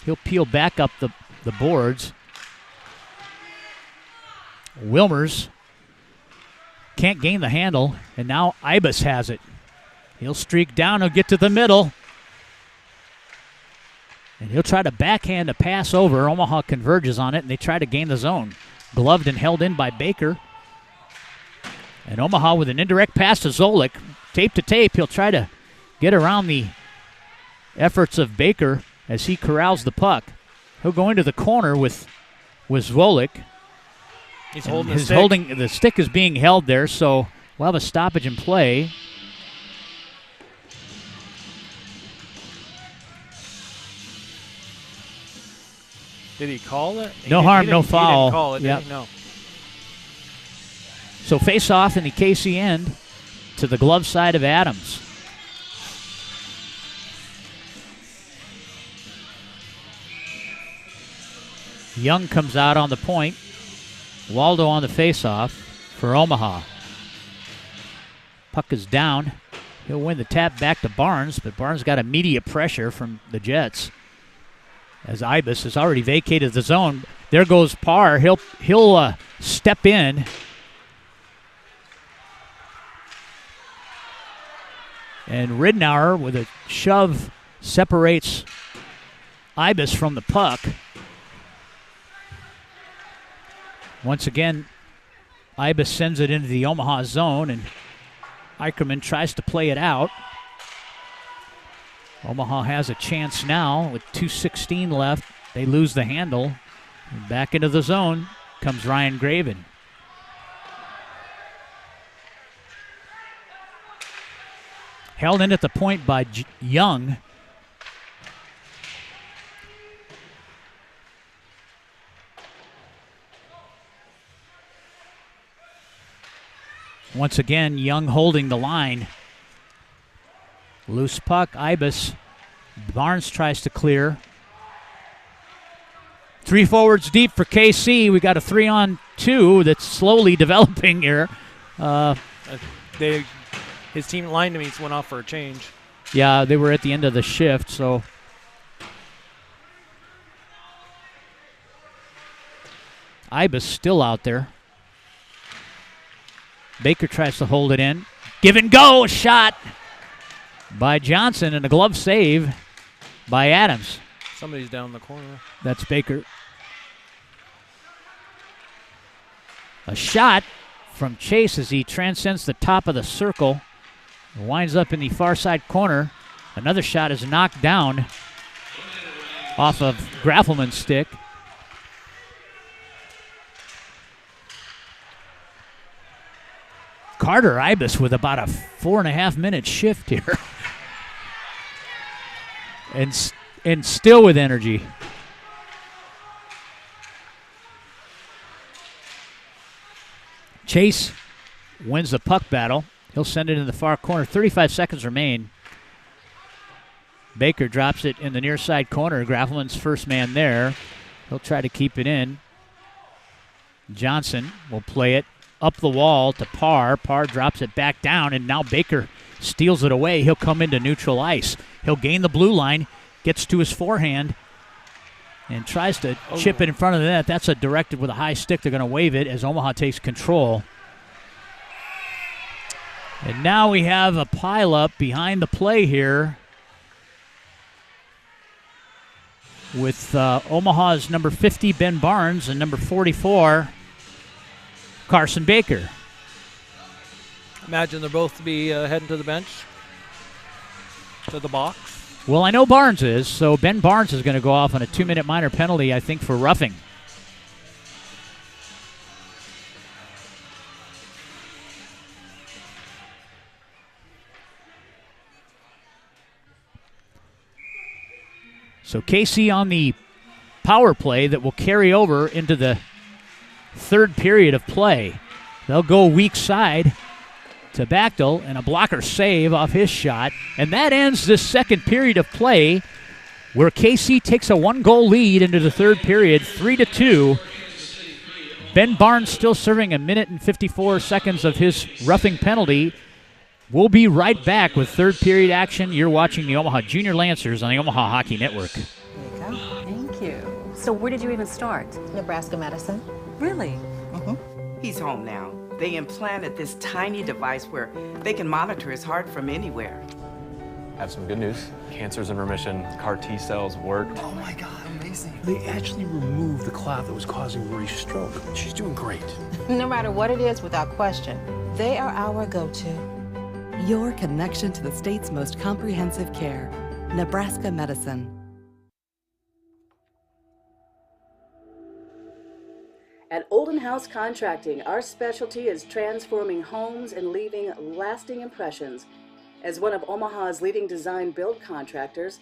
He'll peel back up the boards. Wilmers can't gain the handle, and now Ibis has it. He'll streak down, he'll get to the middle. And he'll try to backhand a pass over. Omaha converges on it, and they try to gain the zone. Gloved and held in by Baker. And Omaha with an indirect pass to Zolik. Tape to tape, he'll try to get around the efforts of Baker as he corrals the puck. He'll go into the corner with Zolik. He's holding the stick. The stick is being held there, so we'll have a stoppage in play. Did he call it? No harm, no foul. He didn't call it, yep. Did he? No. So face off in the KC end to the glove side of Adams. Young comes out on the point. Waldo on the face-off for Omaha. Puck is down. He'll win the tap back to Barnes, but Barnes got immediate pressure from the Jets as Ibis has already vacated the zone. There goes Parr. He'll step in. And Ridnour with a shove separates Ibis from the puck. Once again, Ibis sends it into the Omaha zone, and Eicherman tries to play it out. Omaha has a chance now with 2:16 left. They lose the handle. And back into the zone comes Ryan Graven. Held in at the point by Young. Once again, Young holding the line. Loose puck, Ibis. Barnes tries to clear. 3 forwards deep for KC. We got a 3-on-2 that's slowly developing here. His team line mates went off for a change. Yeah, they were at the end of the shift, so. Ibis still out there. Baker tries to hold it in. Give and go, shot by Johnson, and a glove save by Adams. Somebody's down the corner. That's Baker. A shot from Chase as he transcends the top of the circle. Winds up in the far side corner. Another shot is knocked down off of Graffelman's stick. Carter Ibis with about a 4.5 minute shift here. and still with energy. Chase wins the puck battle. He'll send it in the far corner. 35 seconds remain. Baker drops it in the near side corner. Graffelman's first man there. He'll try to keep it in. Johnson will play it up the wall to Parr. Parr drops it back down, and now Baker steals it away. He'll come into neutral ice. He'll gain the blue line, gets to his forehand, and tries to chip it in front of the net. That's a directed with a high stick. They're going to wave it as Omaha takes control. And now we have a pileup behind the play here with Omaha's number 50, Ben Barnes, and number 44, Carson Baker. Imagine they're both to be heading to the bench, to the box. Well, I know Barnes is, so Ben Barnes is going to go off on a 2-minute minor penalty, I think, for roughing. So Casey on the power play that will carry over into the third period of play. They'll go weak side to Bachtel, and a blocker save off his shot. And that ends this second period of play, where KC takes a 1-goal lead into the third period, 3-2. Ben Barnes still serving 1 minute and 54 seconds of his roughing penalty. We'll be right back with third period action. You're watching the Omaha Junior Lancers on the Omaha Hockey Network. There you go. Thank you. So where did you even start? Nebraska Medicine. Really? He's home now. They implanted this tiny device where they can monitor his heart from anywhere. Have some good news. Cancer's in remission. CAR T cells worked. Oh my God, amazing. They actually removed the clot that was causing Rory's stroke. She's doing great. No matter what it is, without question, they are our go-to. Your connection to the state's most comprehensive care. Nebraska Medicine. At Olden House Contracting, our specialty is transforming homes and leaving lasting impressions. As one of Omaha's leading design build contractors,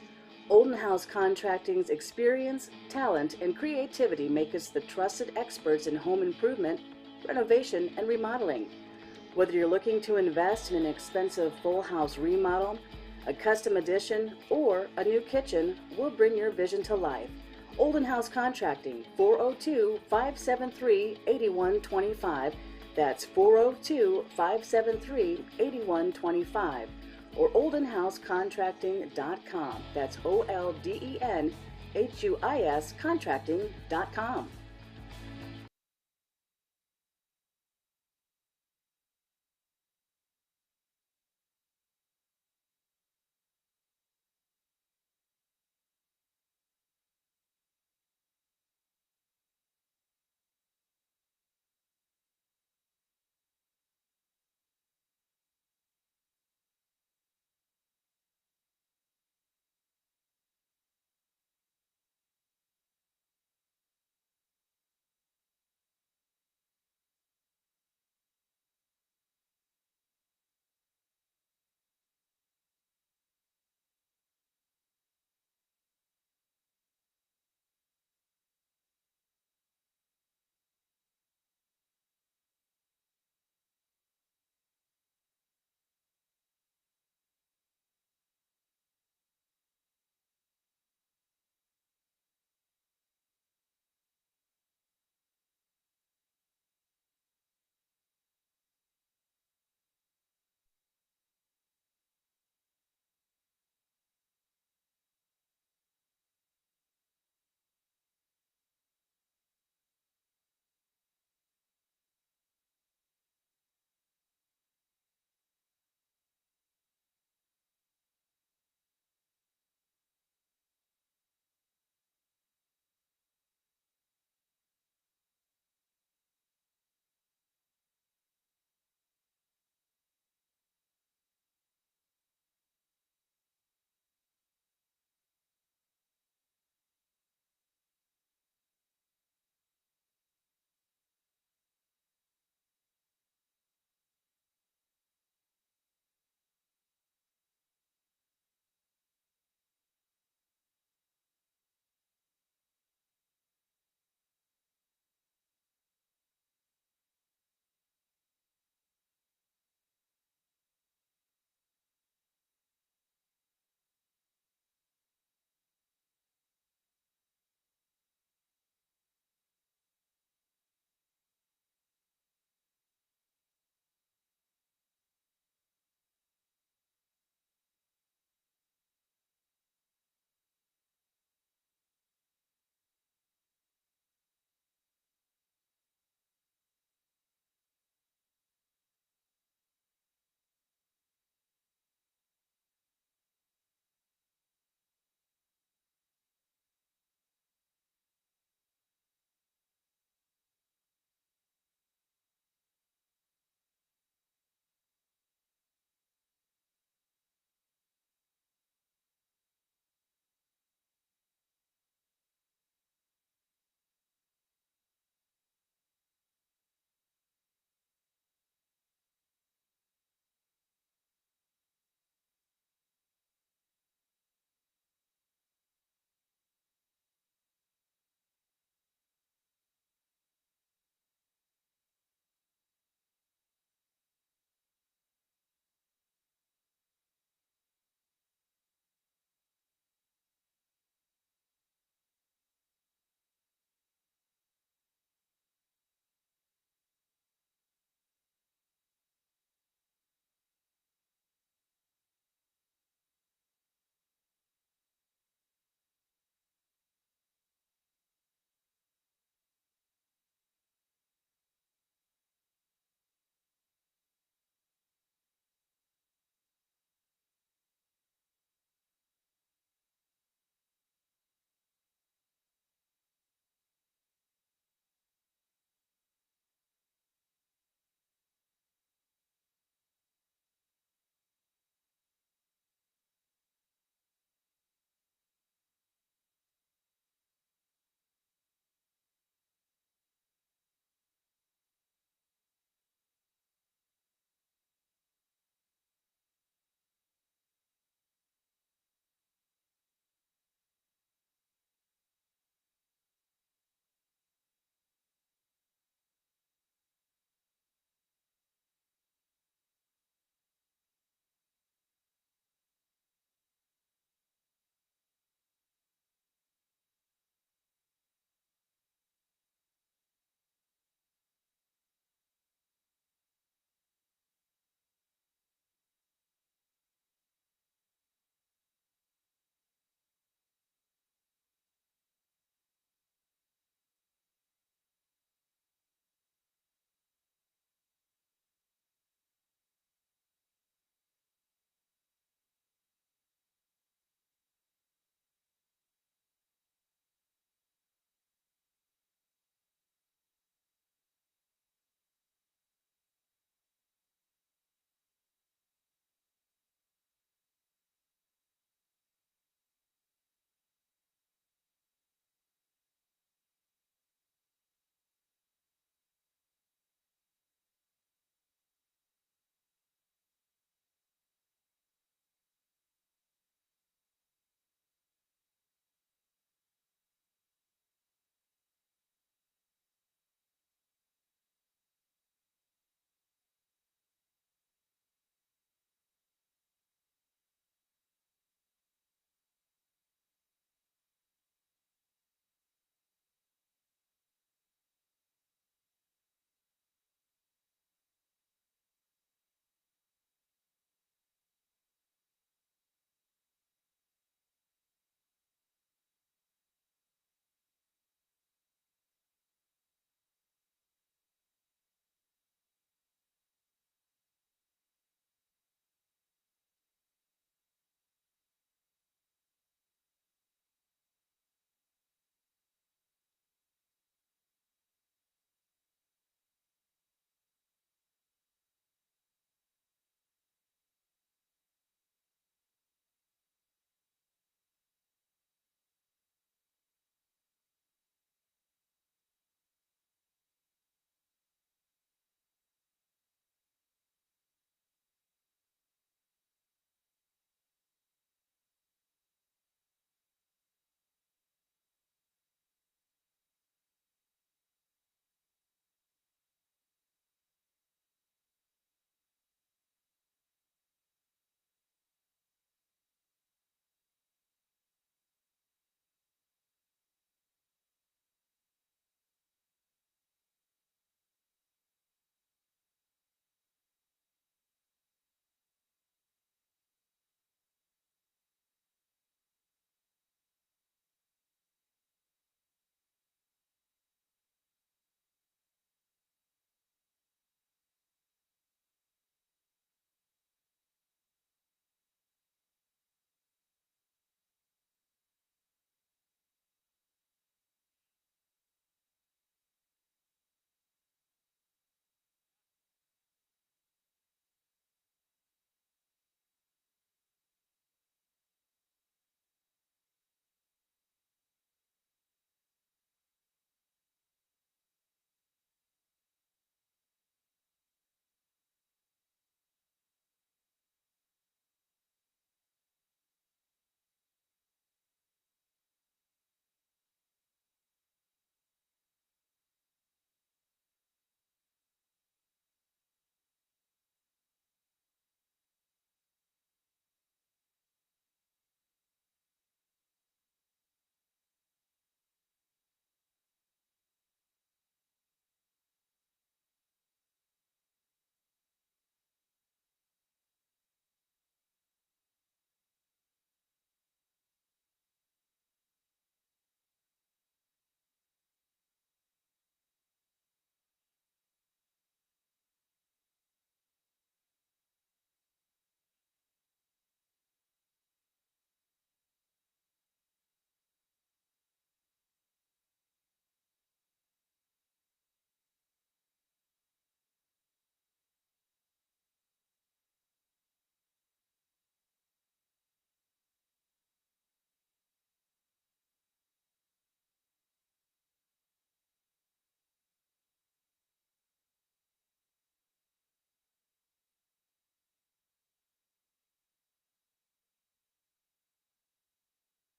Olden House Contracting's experience, talent, and creativity make us the trusted experts in home improvement, renovation, and remodeling. Whether you're looking to invest in an expensive full house remodel, a custom addition, or a new kitchen, we'll bring your vision to life. Olden House Contracting, 402-573-8125. That's 402-573-8125. Or oldenhousecontracting.com. That's OLDENHUIS contracting.com.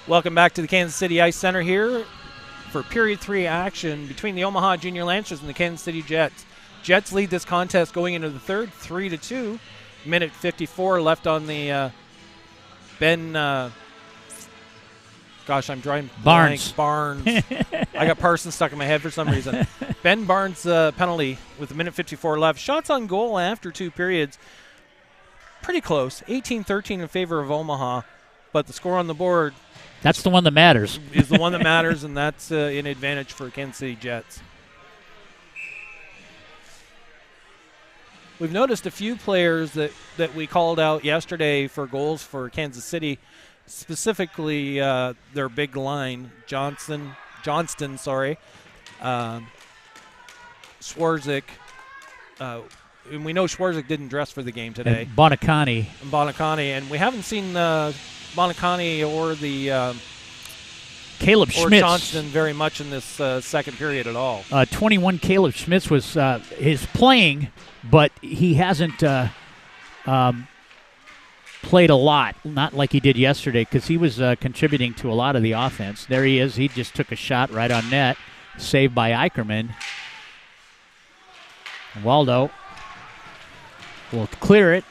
Welcome back to the Kansas City Ice Center here for Period 3 action between the Omaha Junior Lancers and the Kansas City Jets. Jets lead this contest going into the third, 3-2. Minute 54 left on the Ben. Gosh, I'm drawing Barnes. Barnes. I got Parsons stuck in my head for some reason. Ben Barnes penalty with a minute 54 left. Shots on goal after 2 periods. Pretty close. 18-13 in favor of Omaha, but the score on the board. That's the one that matters. Is the one that matters, and that's an advantage for Kansas City Jets. We've noticed a few players that we called out yesterday for goals for Kansas City, specifically their big line, Johnston, Swarzik. And we know Swarzik didn't dress for the game today. And Bonacani. And we haven't seen Bonacani or the Caleb or Schmitz. Johnston very much in this second period at all. 21 Caleb Schmitz was his playing, but he hasn't played a lot, not like he did yesterday, because he was contributing to a lot of the offense. There he is. He just took a shot right on net, saved by Eicherman. Waldo will clear it.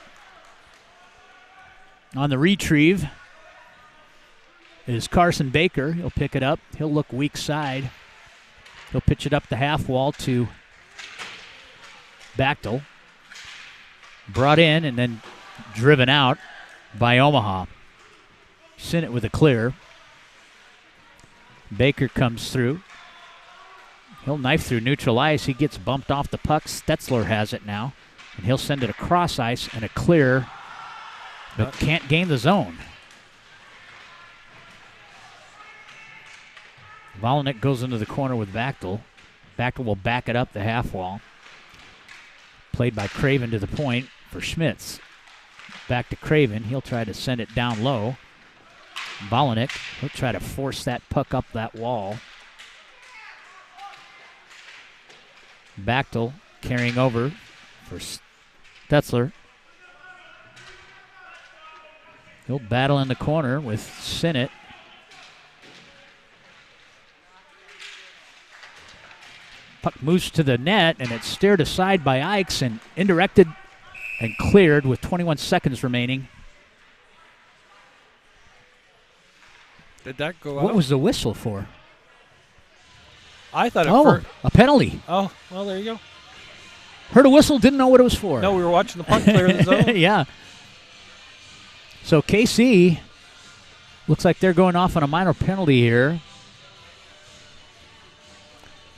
On the retrieve is Carson Baker. He'll pick it up. He'll look weak side. He'll pitch it up the half wall to Bachtel. Brought in and then driven out by Omaha. Sent it with a clear. Baker comes through. He'll knife through neutral ice. He gets bumped off the puck. Stetzler has it now. And he'll send it across ice and a clear, but can't gain the zone. Volonik goes into the corner with Bachtel. Bachtel will back it up the half wall. Played by Craven to the point for Schmitz. Back to Craven. He'll try to send it down low. Volonik, he'll try to force that puck up that wall. Bachtel carrying over for Stetzler. He'll battle in the corner with Sinnott. Puck moves to the net, and it's steered aside by Ikes and indirected and cleared with 21 seconds remaining. Did that go out? What was the whistle for? I thought a penalty. Oh, well, there you go. Heard a whistle, didn't know what it was for. No, we were watching the puck clear the zone. Yeah. So KC looks like they're going off on a minor penalty here.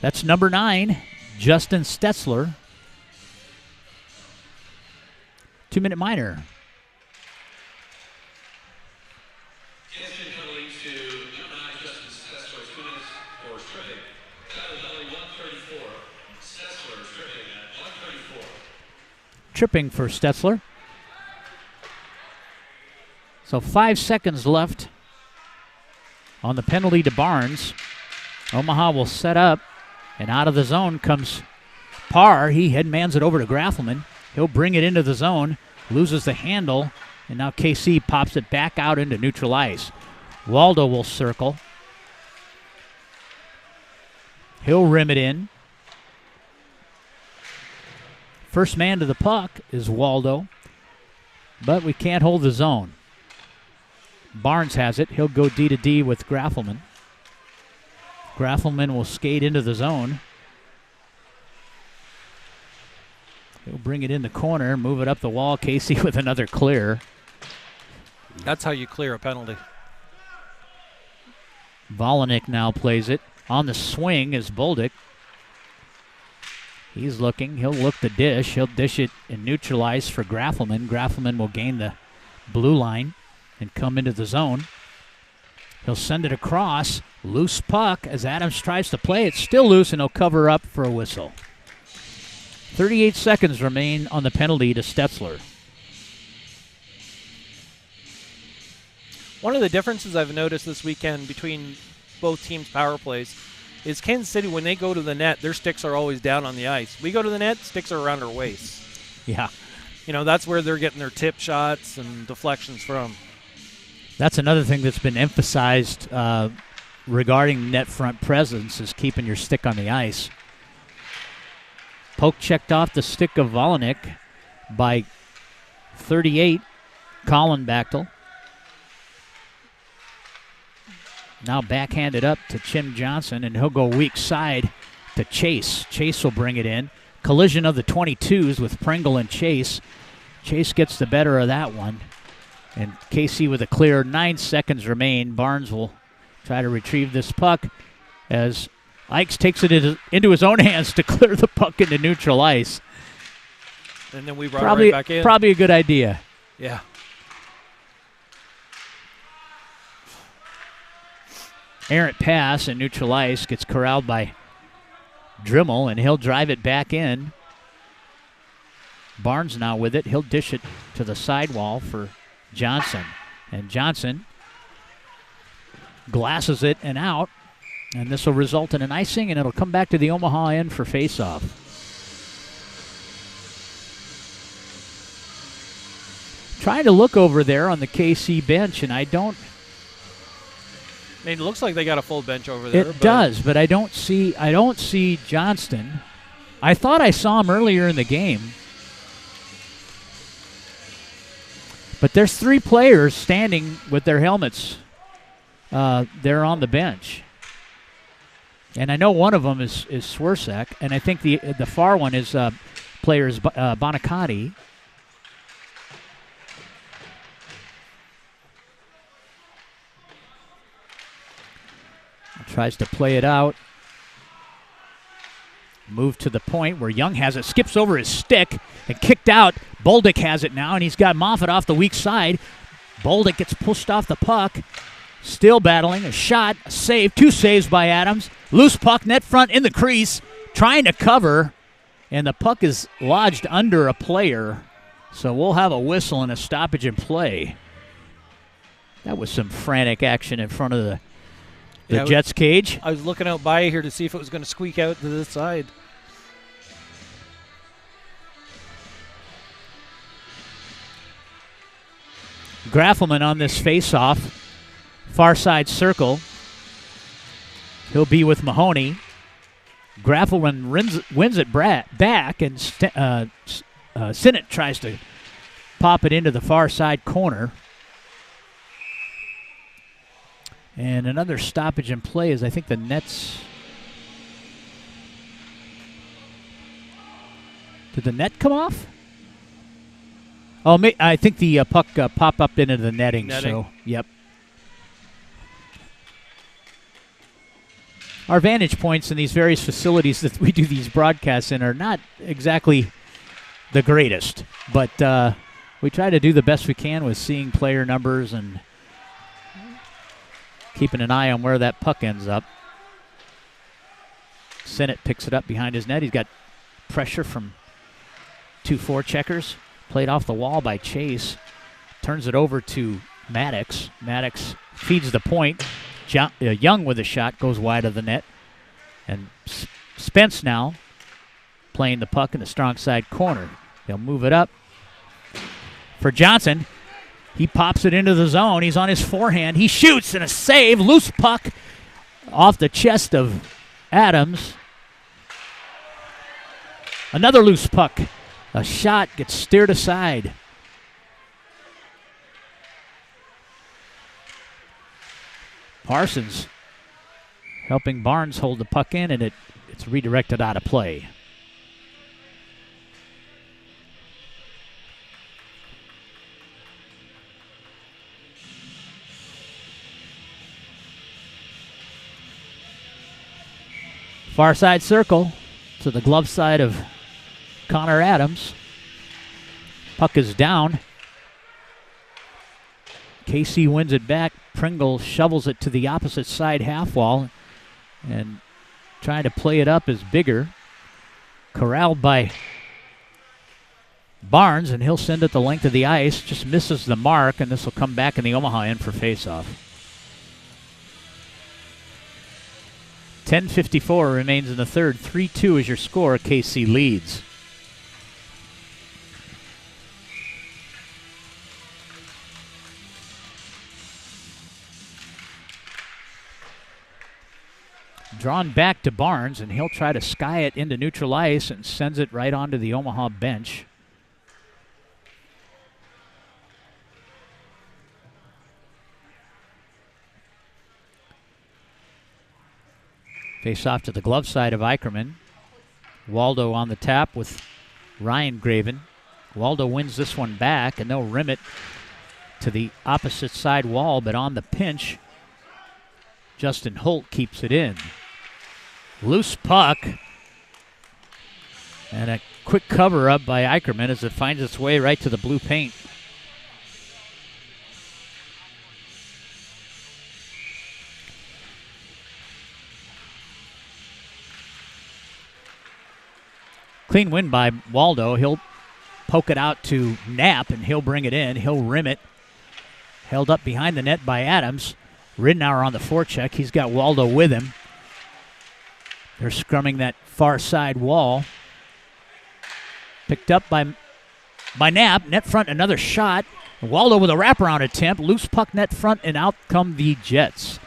That's number 9, Justin Stetzler. 2-minute minor. Tripping for Stetzler. So 5 seconds left on the penalty to Barnes. Omaha will set up, and out of the zone comes Parr. He headmans it over to Graffelman. He'll bring it into the zone, loses the handle, and now KC pops it back out into neutral ice. Waldo will circle. He'll rim it in. First man to the puck is Waldo, but we can't hold the zone. Barnes has it. He'll go D to D with Graffelman. Graffelman will skate into the zone. He'll bring it in the corner, move it up the wall. Casey with another clear. That's how you clear a penalty. Volonik now plays it. On the swing is Bolduc. He's looking. He'll look the dish. He'll dish it and neutralize for Graffelman. Graffelman will gain the blue line and come into the zone. He'll send it across. Loose puck as Adams tries to play it. Still loose, and he'll cover up for a whistle. 38 seconds remain on the penalty to Stetzler. One of the differences I've noticed this weekend between both teams' power plays is Kansas City, when they go to the net, their sticks are always down on the ice. We go to the net, sticks are around our waist. Yeah. You know, that's where they're getting their tip shots and deflections from. That's another thing that's been emphasized regarding net front presence is keeping your stick on the ice. Poke checked off the stick of Volanik by 38, Colin Bachtel. Now backhanded up to Jim Johnson, and he'll go weak side to Chase. Chase will bring it in. Collision of the 22s with Pringle and Chase. Chase gets the better of that one. And KC with a clear. 9 seconds remain. Barnes will try to retrieve this puck as Ikes takes it into his own hands to clear the puck into neutral ice. And then we brought it right back in. Probably a good idea. Yeah. Errant pass and neutral ice gets corralled by Drimmel, and he'll drive it back in. Barnes now with it. He'll dish it to the sidewall for Johnson. And Johnson glasses it and out. And this will result in an icing, and it'll come back to the Omaha end for faceoff. Trying to look over there on the KC bench, and I don't. I mean, it looks like they got a full bench over there. It does, but I don't see Johnston. I thought I saw him earlier in the game. But there's 3 players standing with their helmets. They're on the bench. And I know one of them is Swersak, and I think the far one is players Bonacotti. Tries to play it out. Move to the point where Young has it. Skips over his stick and kicked out. Bolduc has it now, and he's got Moffat off the weak side. Bolduc gets pushed off the puck. Still battling. A shot. A save. 2 saves by Adams. Loose puck. Net front in the crease. Trying to cover. And the puck is lodged under a player. So we'll have a whistle and a stoppage in play. That was some frantic action in front of the Jets cage. I was looking out by here to see if it was going to squeak out to this side. Graffelman on this face-off. Far side circle. He'll be with Mahoney. Graffelman wins it back, and Sinnott tries to pop it into the far side corner. And another stoppage in play is I think the Nets. Did the net come off? Oh, I think the puck popped up into the netting. So, yep. Our vantage points in these various facilities that we do these broadcasts in are not exactly the greatest, but we try to do the best we can with seeing player numbers and keeping an eye on where that puck ends up. Sinnott picks it up behind his net. He's got pressure from 2 forecheckers. Played off the wall by Chase. Turns it over to Maddox. Maddox feeds the point. Young with a shot goes wide of the net. And Spence now playing the puck in the strong side corner. He'll move it up for Johnson. He pops it into the zone. He's on his forehand. He shoots and a save. Loose puck off the chest of Adams. Another loose puck. A shot gets steered aside. Parsons helping Barnes hold the puck in, and it's redirected out of play. Far side circle to the glove side of Connor Adams. Puck is down. KC wins it back. Pringle shovels it to the opposite side half wall, and trying to play it up is Bigger. Corralled by Barnes, and he'll send it the length of the ice. Just misses the mark, and this will come back in the Omaha end for faceoff. 10:54 remains in the third. 3-2 is your score. KC leads. drawn back to Barnes, and he'll try to sky it into neutral ice and sends it right onto the Omaha bench. Face off to the glove side of Eicherman. Waldo on the tap with Ryan Graven. Waldo wins this one back, and they'll rim it to the opposite side wall, but on the pinch, Justin Holt keeps it in. Loose puck. And a quick cover up by Eicherman as it finds its way right to the blue paint. Clean win by Waldo. He'll poke it out to Knapp, and he'll bring it in. He'll rim it. Held up behind the net by Adams. Ridnour on the forecheck. He's got Waldo with him. They're scrumming that far side wall. Picked up by Knapp. Net front, another shot. Waldo with a wraparound attempt. Loose puck net front, and out come the Jets.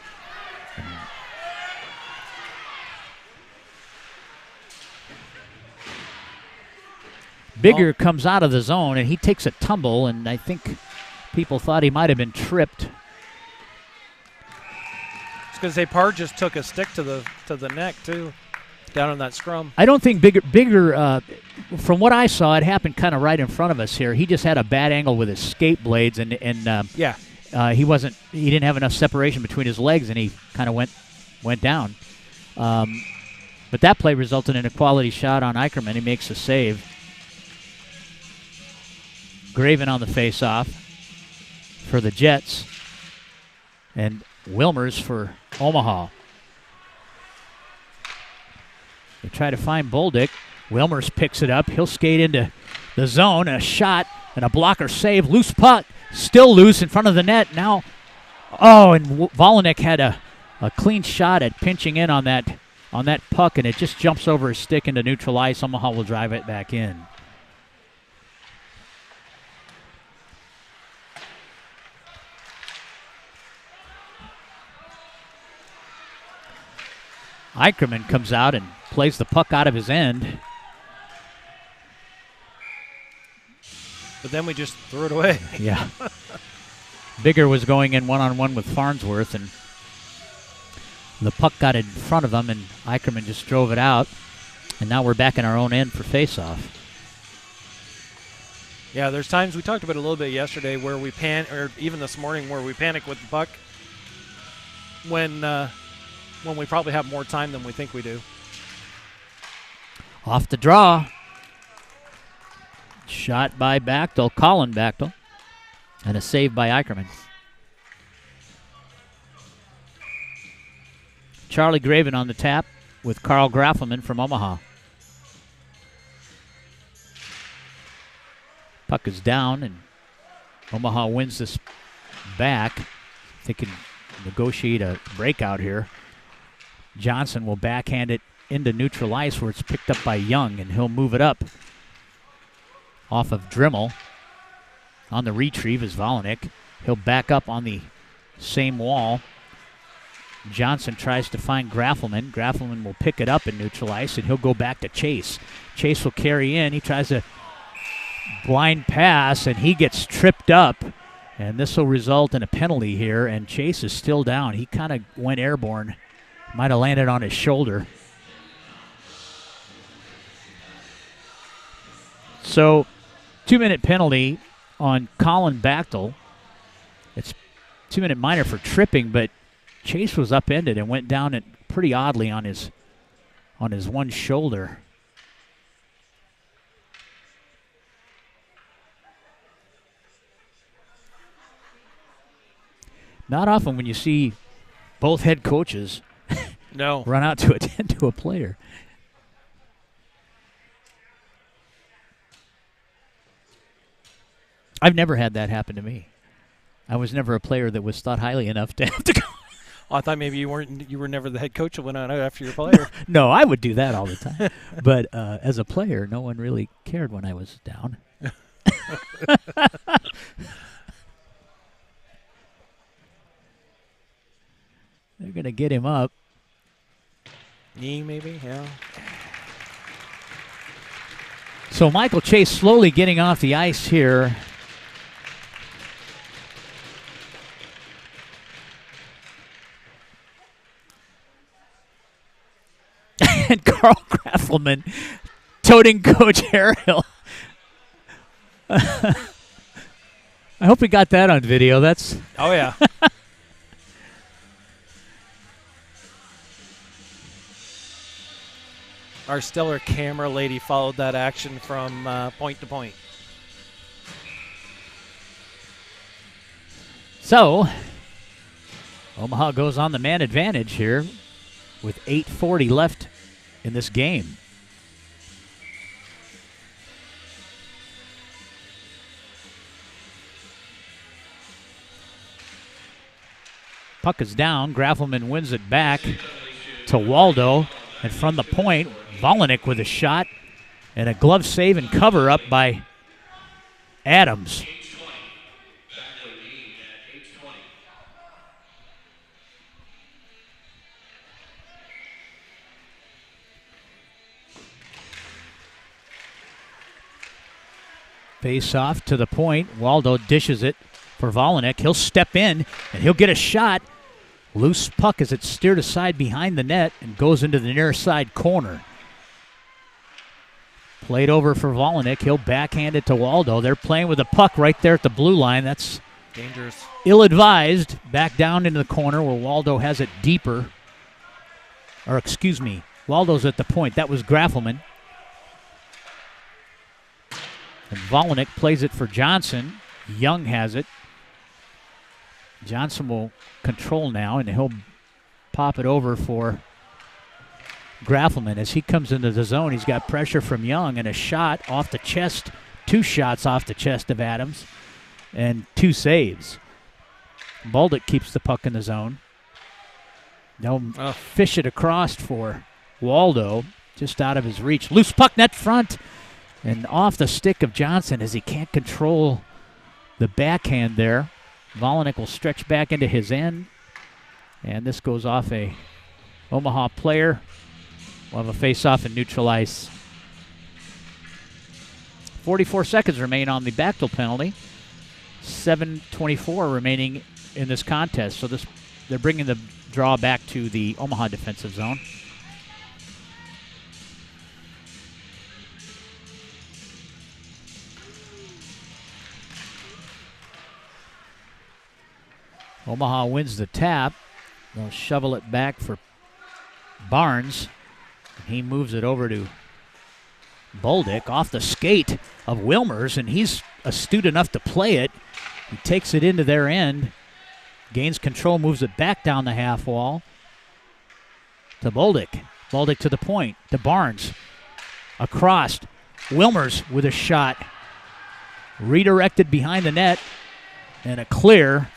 Bigger comes out of the zone, and he takes a tumble, and I think people thought he might have been tripped. It's because Parr just took a stick to the neck, too, down on that scrum. I don't think Bigger from what I saw, it happened kind of right in front of us here. He just had a bad angle with his skate blades, and he didn't have enough separation between his legs, and he kind of went down. But that play resulted in a quality shot on Eicherman. He makes a save. Graven on the face-off for the Jets, and Wilmers for Omaha. They try to find Bolduc. Wilmers picks it up. He'll skate into the zone. A shot and a blocker save. Loose puck. Still loose in front of the net. Now, and Volanek had a clean shot at pinching in on that puck, and it just jumps over his stick into neutral ice. Omaha will drive it back in. Eicherman comes out and plays the puck out of his end. But then we just threw it away. Yeah. Bigger was going in one-on-one with Farnsworth, and the puck got in front of him, and Eicherman just drove it out. And now we're back in our own end for face-off. Yeah, there's times we talked about it a little bit yesterday where we or even this morning where we panic with the puck when we probably have more time than we think we do. Off the draw. Shot by Bachtel, Colin Bachtel, and a save by Eicherman. Charlie Graven on the tap with Carl Graffelman from Omaha. Puck is down, and Omaha wins this back. They can negotiate a breakout here. Johnson will backhand it into neutral ice where it's picked up by Young, and he'll move it up off of Dremel. On the retrieve is Volanek. He'll back up on the same wall. Johnson tries to find Graffelman. Graffelman will pick it up in neutral ice, and he'll go back to Chase. Chase will carry in. He tries a blind pass, and he gets tripped up, and this will result in a penalty here, and Chase is still down. He kind of went airborne. Might have landed on his shoulder. So, 2-minute penalty on Colin Bachtel. It's 2-minute minor for tripping, but Chase was upended and went down it pretty oddly on his one shoulder. Not often when you see both head coaches run out to attend to a player. I've never had that happen to me. I was never a player that was thought highly enough to have to go. I thought maybe you were never the head coach that went out after your player. No, I would do that all the time. But as a player, no one really cared when I was down. They're going to get him up. Knee, maybe, yeah. So Michael Chase slowly getting off the ice here. And Carl Graffelman toting Coach Harrell. I hope we got that on video. That's Oh, yeah. Our stellar camera lady followed that action from point to point. So, Omaha goes on the man advantage here with 8:40 left in this game. Puck is down. Graffelman wins it back to Waldo. And from the point, Volinick with a shot and a glove save and cover up by Adams. Face off to the point. Waldo dishes it for Volinick. He'll step in and he'll get a shot. Loose puck as it's steered aside behind the net and goes into the near side corner. Played over for Volinick. He'll backhand it to Waldo. They're playing with the puck right there at the blue line. That's dangerous. Ill-advised. Back down into the corner where Waldo has it deeper. Or excuse me, Waldo's at the point. That was Graffelman. And Volinick plays it for Johnson. Young has it. Johnson will control now, and he'll pop it over for Graffelman. As he comes into the zone, he's got pressure from Young and a shot off the chest, 2 shots off the chest of Adams, and 2 saves. Baldick keeps the puck in the zone. They'll fish it across for Waldo, just out of his reach. Loose puck net front, and off the stick of Johnson as he can't control the backhand there. Volinick will stretch back into his end, and this goes off a Omaha player. We'll have a face-off in neutral ice. 44 seconds remain on the Bechtel penalty. 7:24 remaining in this contest. So they're bringing the draw back to the Omaha defensive zone. Omaha wins the tap. They'll shovel it back for Barnes. He moves it over to Boldick off the skate of Wilmers, and he's astute enough to play it. He takes it into their end, gains control, moves it back down the half wall to Boldick. Boldick to the point, to Barnes. Across. Wilmers with a shot. Redirected behind the net, and a clear.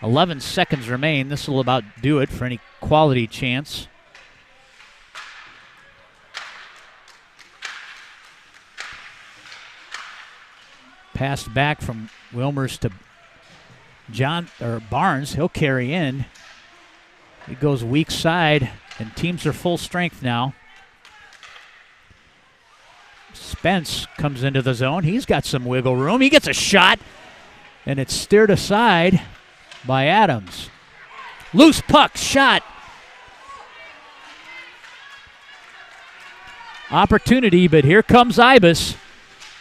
11 seconds remain. This will about do it for any quality chance. Passed back from Wilmers to Barnes. He'll carry in. He goes weak side, and teams are full strength now. Spence comes into the zone. He's got some wiggle room. He gets a shot, and it's steered aside by Adams. Loose puck, shot. Opportunity, but here comes Ibis.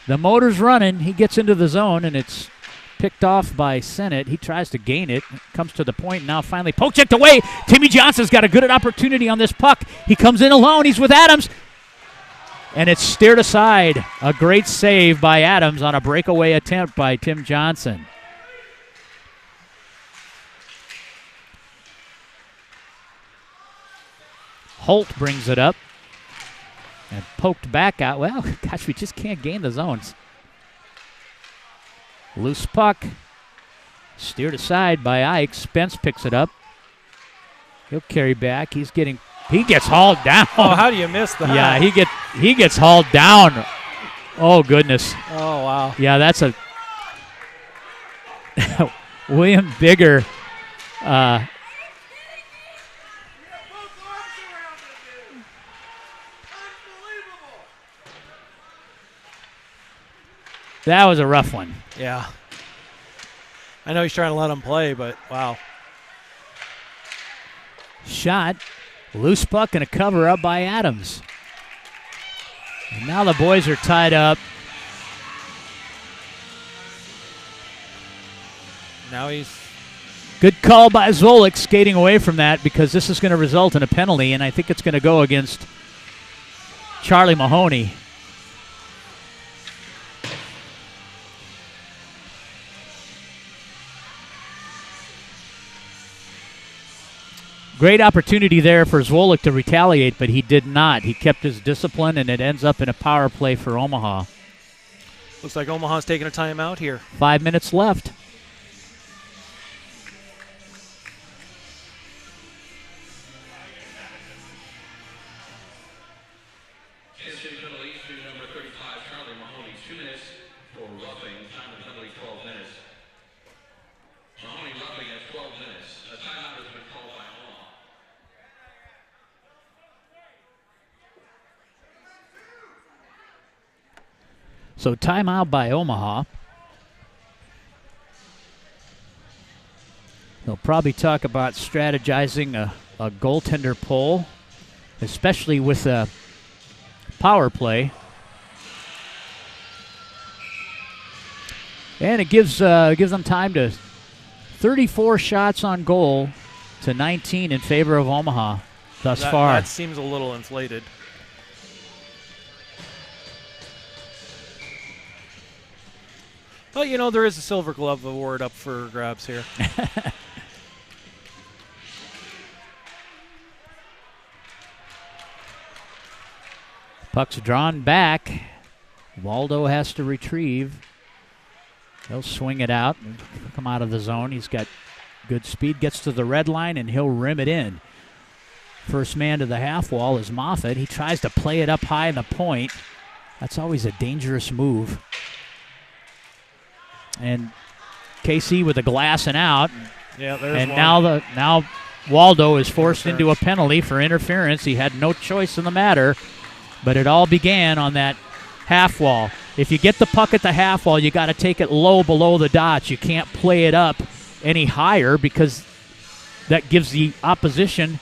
The motor's running. He gets into the zone, and it's picked off by Sennett. He tries to gain it. Comes to the point, now finally poke checked away. Timmy Johnson's got a good opportunity on this puck. He comes in alone. He's with Adams. And it's steered aside. A great save by Adams on a breakaway attempt by Tim Johnson. Holt brings it up and poked back out. Well, gosh, we just can't gain the zones. Loose puck. Steered aside by Ike. Spence picks it up. He'll carry back. He gets hauled down. Oh, how do you miss that? Yeah, he gets hauled down. Oh, goodness. Oh, wow. Yeah, that's a William Bigger. That was a rough one. Yeah. I know he's trying to let him play, but wow. Shot. Loose puck and a cover up by Adams. And now the boys are tied up. Now he's... Good call by Zolik skating away from that because this is going to result in a penalty, and I think it's going to go against Charlie Mahoney. Great opportunity there for Zwolik to retaliate, but he did not. He kept his discipline, and it ends up in a power play for Omaha. Looks like Omaha's taking a timeout here. 5 minutes left. So timeout by Omaha. They'll probably talk about strategizing a goaltender pull, especially with a power play. And it gives them time to 34 shots on goal to 19 in favor of Omaha thus far. That seems a little inflated. But, you know, there is a Silver Glove award up for grabs here. Puck's drawn back. Waldo has to retrieve. He'll swing it out and come out of the zone. He's got good speed, gets to the red line, and he'll rim it in. First man to the half wall is Moffitt. He tries to play it up high in the point. That's always a dangerous move. And KC with a glass and out. Yeah, there's and one. now Waldo is forced into a penalty for interference. He had no choice in the matter, but it all began on that half wall. If you get the puck at the half wall, you got to take it low below the dots. You can't play it up any higher because that gives the opposition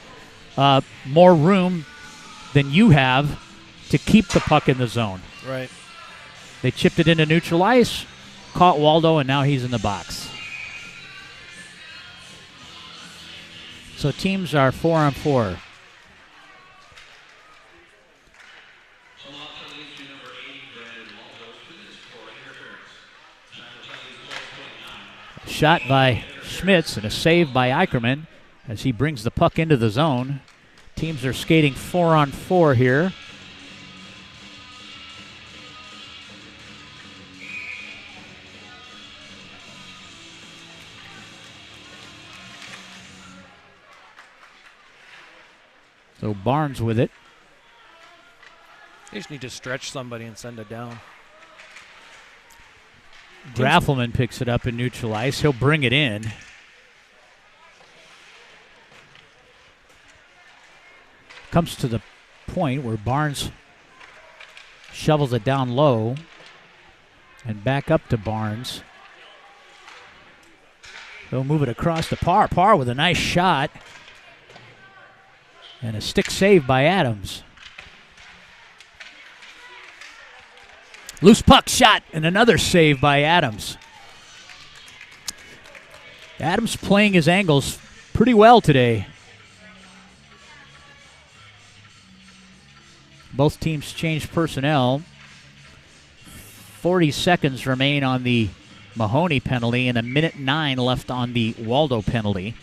more room than you have to keep the puck in the zone. Right. They chipped it into neutral ice, caught Waldo, and now he's in the box. So teams are 4-on-4. Shot by Schmitz and a save by Eicherman as he brings the puck into the zone. Teams are skating 4-on-4 here. So Barnes with it. They just need to stretch somebody and send it down. Graffelman picks it up in neutral ice. He'll bring it in. Comes to the point where Barnes shovels it down low and back up to Barnes. They'll move it across to Parr. Parr with a nice shot. And a stick save by Adams. Loose puck shot and another save by Adams. Adams playing his angles pretty well today. Both teams changed personnel. 40 seconds remain on the Mahoney penalty and 1:09 left on the Waldo penalty.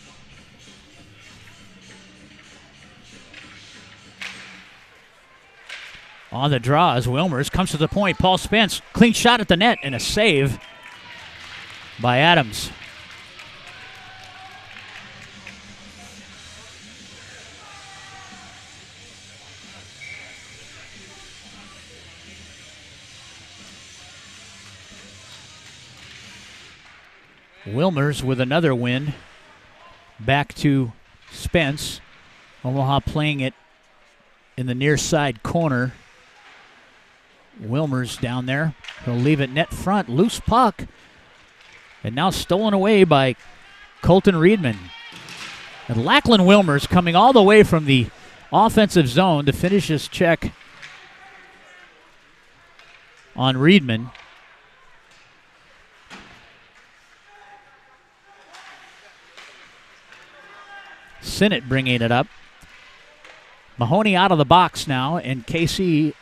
On the draw as Wilmers comes to the point. Paul Spence, clean shot at the net and a save by Adams. Wilmers with another win. Back to Spence. Omaha playing it in the near side corner. Wilmers down there. He'll leave it net front. Loose puck. And now stolen away by Colton Reedman. And Lachlan Wilmers coming all the way from the offensive zone to finish his check on Reedman. Sinnott bringing it up. Mahoney out of the box now, and KC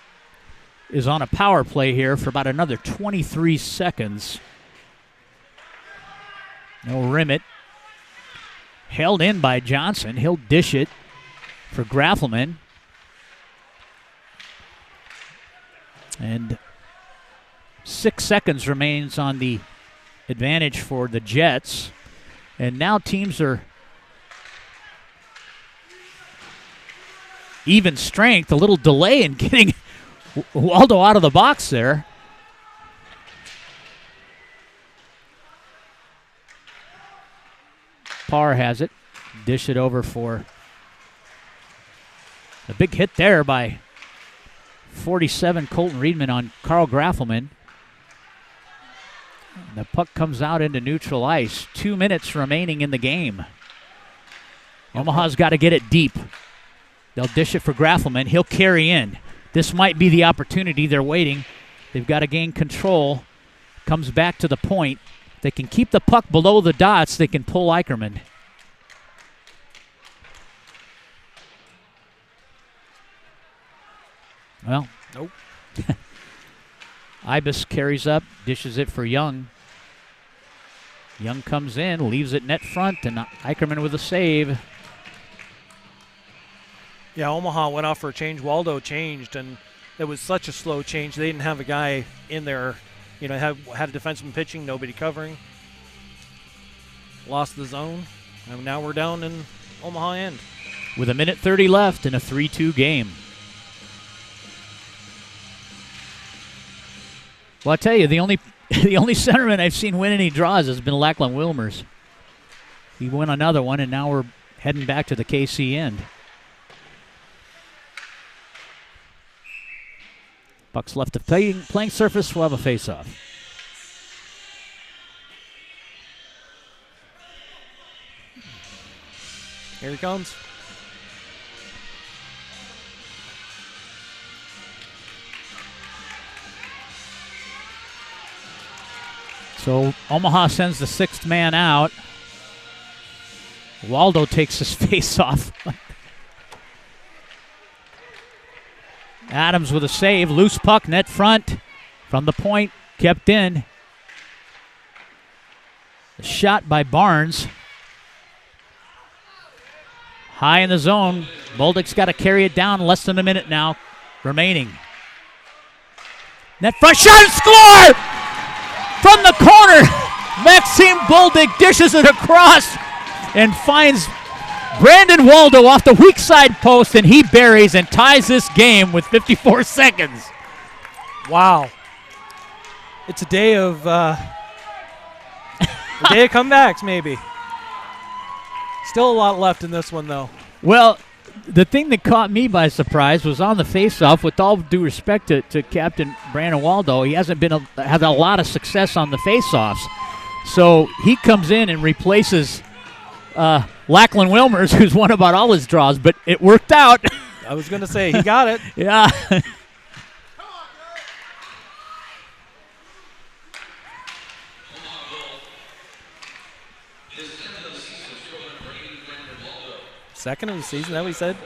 is on a power play here for about another 23 seconds. No Rimmett. Held in by Johnson. He'll dish it for Graffelman. And 6 seconds remains on the advantage for the Jets. And now teams are even strength. A little delay in getting Waldo out of the box there. Parr has it. Dish it over for a big hit there by 47 Colton Reedman on Carl Graffelman. And the puck comes out into neutral ice. 2 minutes remaining in the game. Omaha's got to get it deep. They'll dish it for Graffelman. He'll carry in. This might be the opportunity they're waiting. They've got to gain control. Comes back to the point. They can keep the puck below the dots. They can pull Eicherman. Well, nope. Ibis carries up, dishes it for Young. Young comes in, leaves it net front, and Eicherman with a save. Yeah, Omaha went off for a change. Waldo changed, and it was such a slow change. They didn't have a guy in there. You know, had a defenseman pitching, nobody covering. Lost the zone, and now we're down in Omaha end. With 1:30 left in a 3-2 game. Well, I tell you, the only centerman I've seen win any draws has been Lachlan Wilmers. He won another one, and now we're heading back to the KC end. Bucks left of playing surface. We'll have a face-off. Here he comes. So Omaha sends the sixth man out. Waldo takes his face-off. Adams with a save. Loose puck, net front. From the point, kept in. The shot by Barnes. High in the zone. Boldick's got to carry it down. Less than a minute now remaining. Net front shot and score! From the corner, Maxime Boldick dishes it across and finds Brandon Waldo off the weak side post, and he buries and ties this game with 54 seconds. Wow. It's a day of comebacks, maybe. Still a lot left in this one, though. Well, the thing that caught me by surprise was on the faceoff. With all due respect to Captain Brandon Waldo, he hasn't had a lot of success on the faceoffs. So he comes in and replaces Lachlan Wilmers, who's won about all his draws, but it worked out. I was going to say, he got it. Yeah. Second of the season, is that what he said?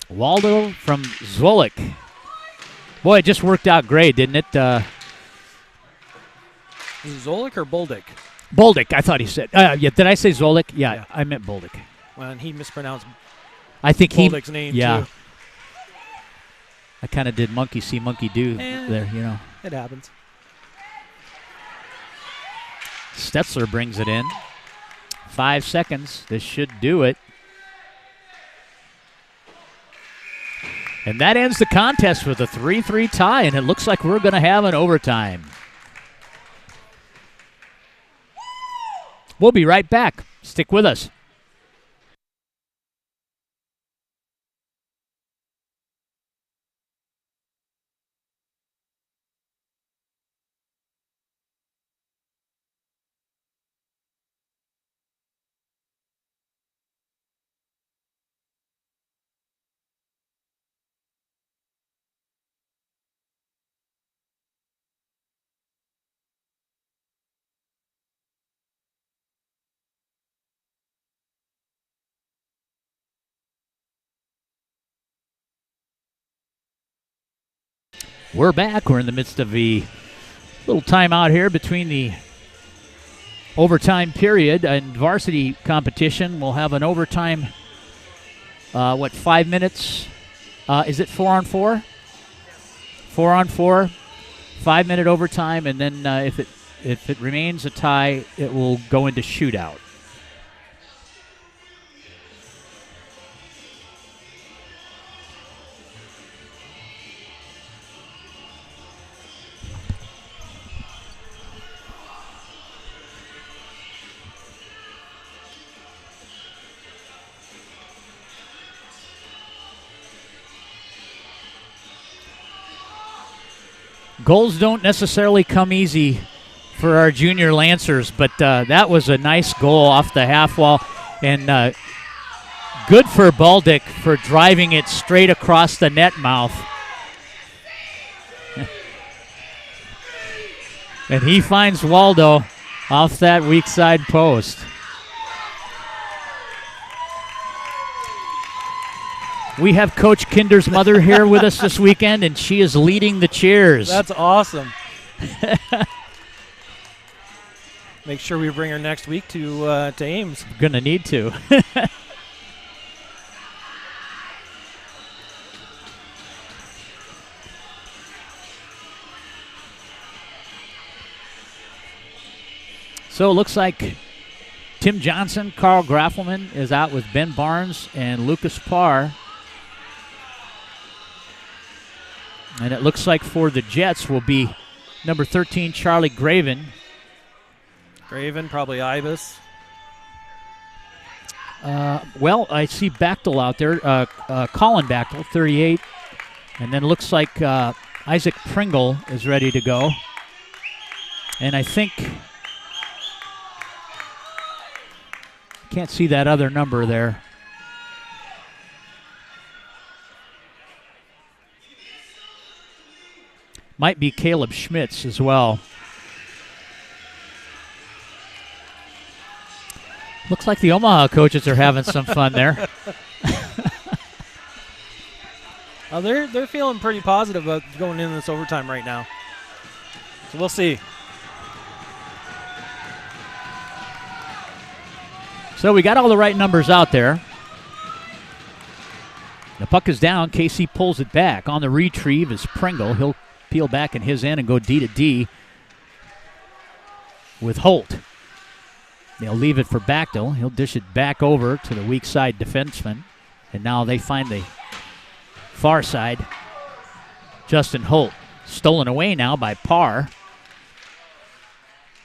Waldo from Zwolik. Boy, it just worked out great, didn't it? Is it Zolik or Boldick? Boldick, I thought he said. Yeah, did I say Zolik? Yeah, I meant Boldick. Well, and he mispronounced I think Boldick's name, yeah. too. I kind of did monkey see, monkey do there, you know. It happens. Stetzler brings it in. 5 seconds. This should do it. And that ends the contest with a 3-3 tie, and it looks like we're going to have an overtime. We'll be right back. Stick with us. We're back. We're in the midst of the little timeout here between the overtime period and varsity competition. We'll have an overtime, 5 minutes? Is it 4-on-4? 4-on-4, 5-minute overtime, and then if it remains a tie, it will go into shootout. Goals don't necessarily come easy for our junior Lancers, but that was a nice goal off the half wall, and good for Baldick for driving it straight across the net mouth. And he finds Waldo off that weak side post. We have Coach Kinder's mother here with us this weekend, and she is leading the cheers. That's awesome. Make sure we bring her next week to Ames. Gonna need to. So it looks like Tim Johnson, Carl Graffelman is out with Ben Barnes and Lucas Parr. And it looks like for the Jets will be number 13, Charlie Graven. Graven, probably Ibis. Well, I see Bechtel out there, Colin Bechtel, 38. And then looks like Isaac Pringle is ready to go. And I think, can't see that other number there. Might be Caleb Schmitz as well. Looks like the Omaha coaches are having some fun there. They're feeling pretty positive about going into this overtime right now. So we'll see. So we got all the right numbers out there. The puck is down. Casey pulls it back. On the retrieve is Pringle. He'll peel back in his end and go D to D with Holt. They'll leave it for Bechtel. He'll dish it back over to the weak side defenseman. And now they find the far side. Justin Holt. Stolen away now by Parr.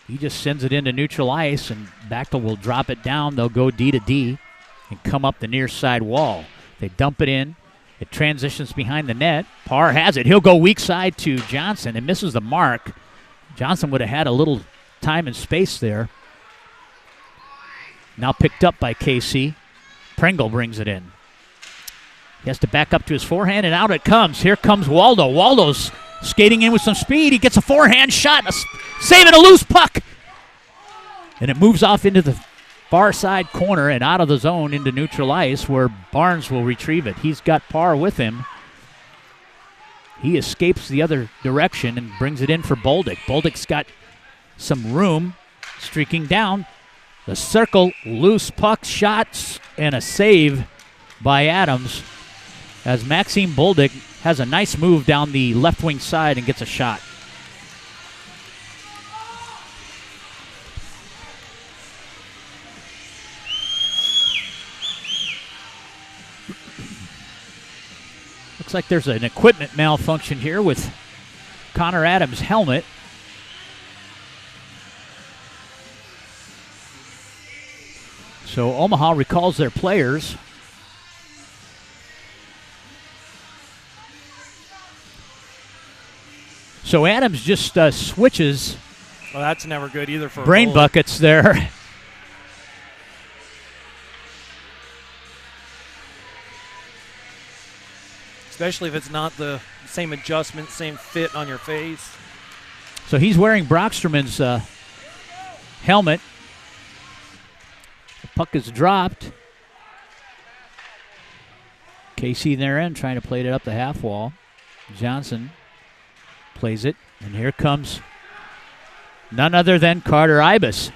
He just sends it into neutral ice, and Bechtel will drop it down. They'll go D to D and come up the near side wall. They dump it in. It transitions behind the net. Parr has it. He'll go weak side to Johnson and misses the mark. Johnson would have had a little time and space there. Now picked up by KC. Pringle brings it in. He has to back up to his forehand, and out it comes. Here comes Waldo. Waldo's skating in with some speed. He gets a forehand shot, saving a loose puck. And it moves off into the far side corner and out of the zone into neutral ice where Barnes will retrieve it. He's got Parr with him. He escapes the other direction and brings it in for Boldick. Boldick's got some room streaking down. The circle, loose puck, shots, and a save by Adams as Maxime Boldick has a nice move down the left wing side and gets a shot. Looks like there's an equipment malfunction here with Connor Adams' helmet. So Omaha recalls their players. So Adams just switches Well, that's never good either for brain a goalie. buckets there. Especially if it's not the same adjustment, same fit on your face. So he's wearing Brocksterman's helmet. The puck is dropped. Casey in their end trying to play it up the half wall. Johnson plays it, and here comes none other than Carter Ibis.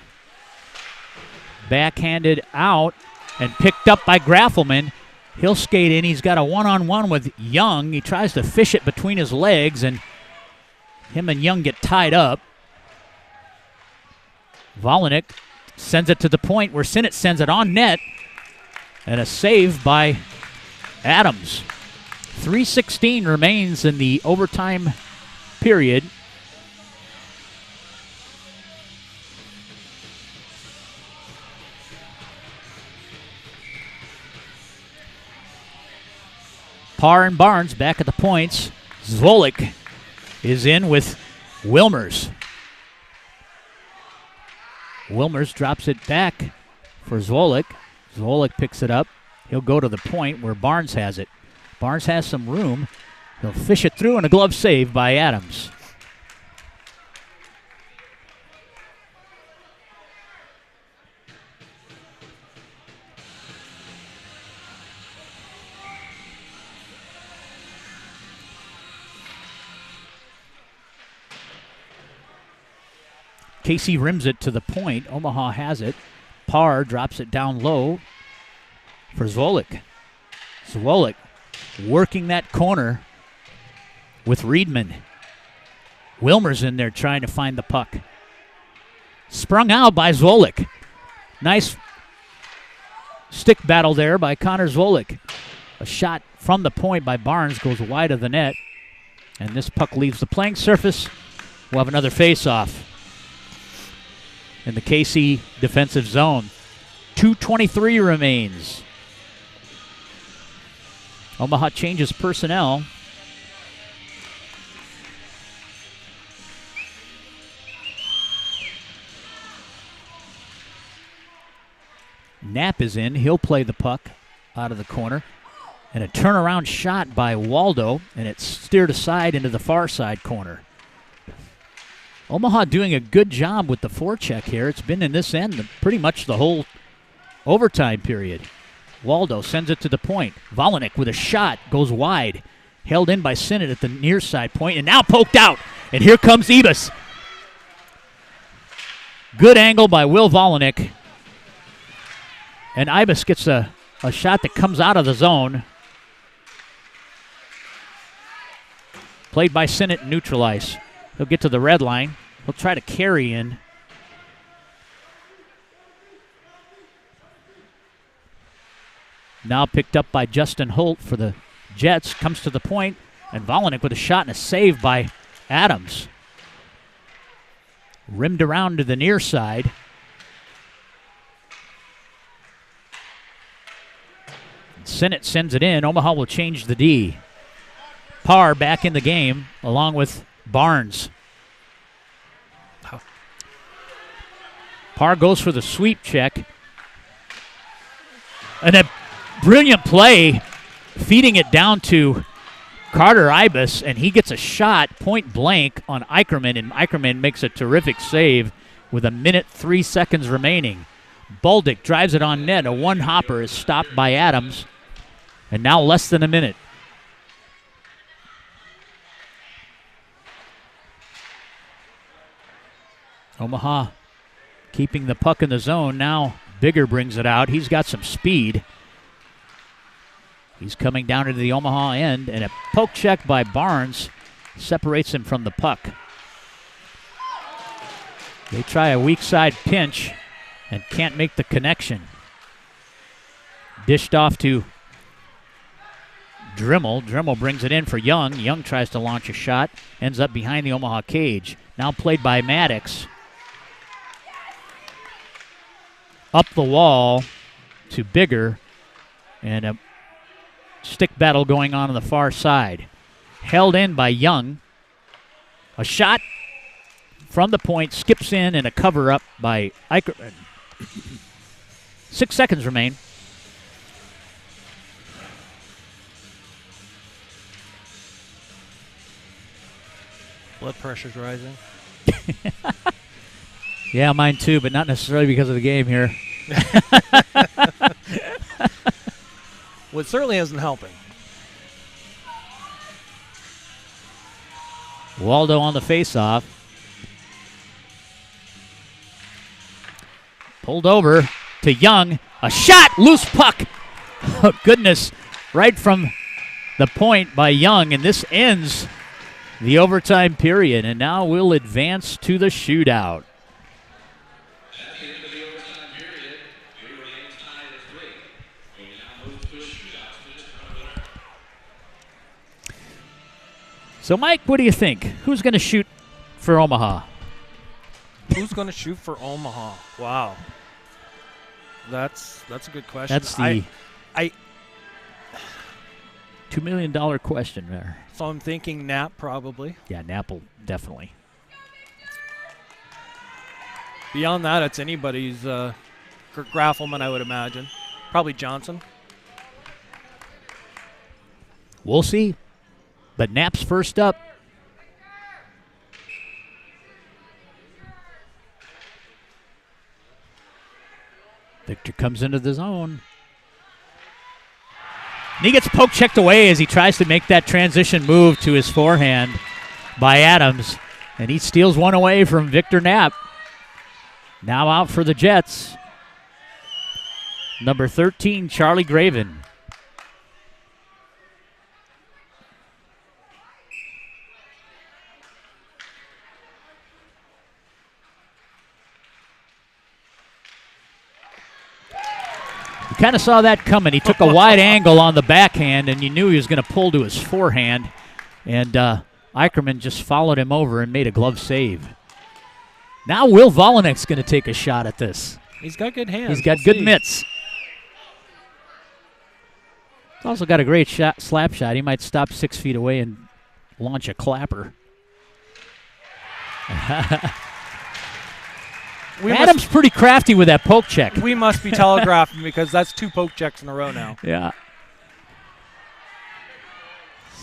Backhanded out and picked up by Graffelman. He'll skate in. He's got a one-on-one with Young. He tries to fish it between his legs, and him and Young get tied up. Volinick sends it to the point where Sinnott sends it on net, and a save by Adams. 3:16 remains in the overtime period. Parr and Barnes back at the points. Zvolik is in with Wilmers. Wilmers drops it back for Zvolik. Zvolik picks it up. He'll go to the point where Barnes has it. Barnes has some room. He'll fish it through, and a glove save by Adams. Casey rims it to the point. Omaha has it. Parr drops it down low for Zvolik. Zvolik working that corner with Riedman. Wilmer's in there trying to find the puck. Sprung out by Zvolik. Nice stick battle there by Connor Zvolik. A shot from the point by Barnes goes wide of the net. And this puck leaves the playing surface. We'll have another face-off in the KC defensive zone. 2:23 remains. Omaha changes personnel. Knapp is in. He'll play the puck out of the corner. And a turnaround shot by Waldo, and it's steered aside into the far side corner. Omaha doing a good job with the forecheck here. It's been in this end pretty much the whole overtime period. Waldo sends it to the point. Volinick with a shot goes wide. Held in by Sinnott at the near side point, and now poked out. And here comes Ibis. Good angle by Will Volinick. And Ibis gets a shot that comes out of the zone. Played by Sinnott, neutralized. He'll get to the red line. He'll try to carry in. Now picked up by Justin Holt for the Jets. Comes to the point, and Volinick with a shot and a save by Adams. Rimmed around to the near side. Sinnott sends it in. Omaha will change the D. Parr back in the game along with Barnes. Parr goes for the sweep check. And a brilliant play, feeding it down to Carter Ibis, and he gets a shot point blank on Eicherman, and Eicherman makes a terrific save with 1:03 remaining. Baldick drives it on net. A one-hopper is stopped by Adams, and now less than a minute. Omaha keeping the puck in the zone. Now Bigger brings it out. He's got some speed. He's coming down into the Omaha end, and a poke check by Barnes separates him from the puck. They try a weak side pinch and can't make the connection. Dished off to Drimmel. Drimmel brings it in for Young. Young tries to launch a shot. Ends up behind the Omaha cage. Now played by Maddox. Up the wall to Bigger, and a stick battle going on the far side. Held in by Young. A shot from the point, skips in, and a cover-up by Eicherman. 6 seconds remain. Blood pressure's rising. Yeah, mine too, but not necessarily because of the game here. Well, it certainly isn't helping. Waldo on the face-off. Pulled over to Young. A shot! Loose puck! Oh, goodness. Right from the point by Young, and this ends the overtime period, and now we'll advance to the shootout. So, Mike, what do you think? Who's going to shoot for Omaha? Who's going to shoot for Omaha? Wow. That's a good question. That's the $2 million question there. So I'm thinking Knapp probably. Yeah, Knapp will definitely. Beyond that, it's anybody's. Graffelman, I would imagine. Probably Johnson. We'll see. But Knapp's first up. Victor comes into the zone. And he gets poke checked away as he tries to make that transition move to his forehand by Adams. And he steals one away from Victor Knapp. Now out for the Jets. Number 13, Charlie Graven. You kind of saw that coming. He took a wide angle on the backhand, and you knew he was going to pull to his forehand. And Eicherman just followed him over and made a glove save. Now Will Volinek's going to take a shot at this. He's got good hands. He's got good mitts. He's also got a great slap shot. He might stop 6 feet away and launch a clapper. Adam's pretty crafty with that poke check. We must be telegraphing because that's 2 poke checks in a row now. Yeah.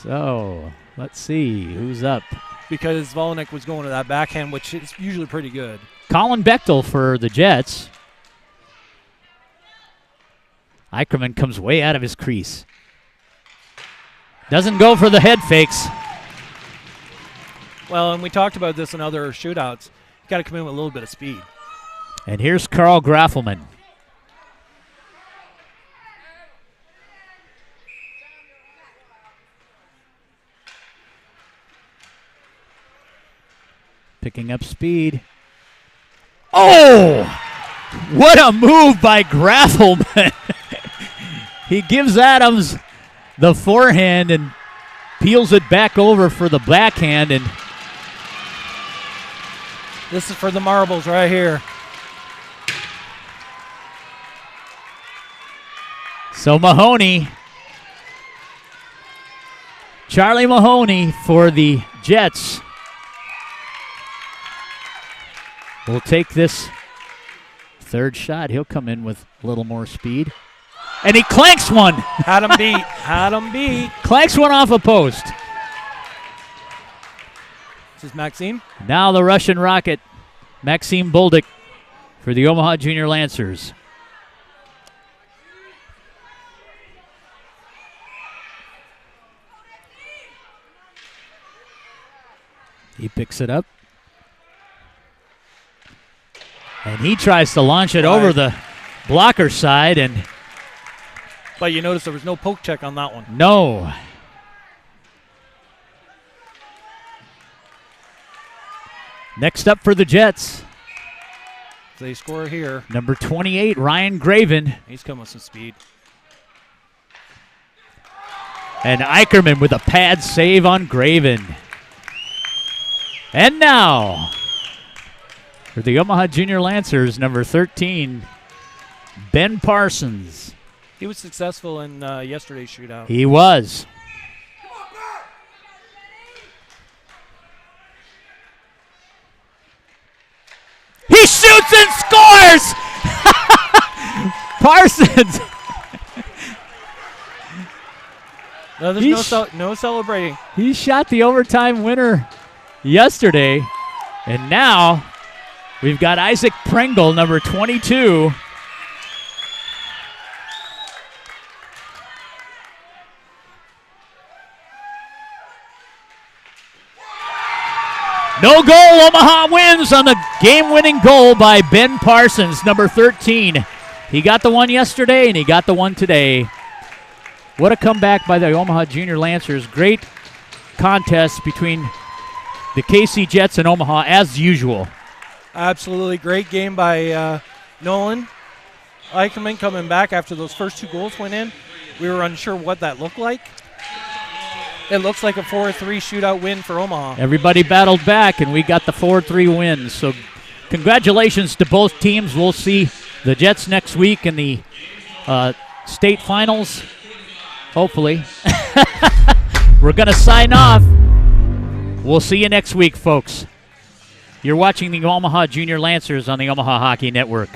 So, let's see who's up. Because Volinek was going to that backhand, which is usually pretty good. Colin Bechtel for the Jets. Eicherman comes way out of his crease. Doesn't go for the head fakes. Well, and we talked about this in other shootouts. You got to come in with a little bit of speed. And here's Carl Graffelman. Picking up speed. Oh! What a move by Graffelman. He gives Adams the forehand and peels it back over for the backhand. And this is for the marbles right here. So Mahoney, Charlie Mahoney for the Jets will take this third shot. He'll come in with a little more speed. And he clanks one. Had him beat. Had him beat. Clanks one off a post. This is Maxime. Now the Russian Rocket, Maxime Bolduc for the Omaha Junior Lancers. He picks it up. And he tries to launch it over the blocker side. But you notice there was no poke check on that one. No. Next up for the Jets. They score here. Number 28, Ryan Graven. He's coming with some speed. And Eicherman with a pad save on Graven. And now, for the Omaha Junior Lancers, number 13, Ben Parsons. He was successful in yesterday's shootout. He was. He shoots and scores! Parsons. No, there's no celebrating. He shot the overtime winner yesterday, and now we've got Isaac Pringle, number 22. No goal, Omaha wins on the game-winning goal by Ben Parsons, number 13. He got the one yesterday, and he got the one today. What a comeback by the Omaha Junior Lancers. Great contest between the KC Jets and Omaha, as usual. Absolutely great game by Nolan Eichelman coming back after those first 2 goals went in. We were unsure what that looked like. It looks like a 4-3 shootout win for Omaha. Everybody battled back, and we got the 4-3 win. So congratulations to both teams. We'll see the Jets next week in the state finals, hopefully. We're going to sign off. We'll see you next week, folks. You're watching the Omaha Junior Lancers on the Omaha Hockey Network.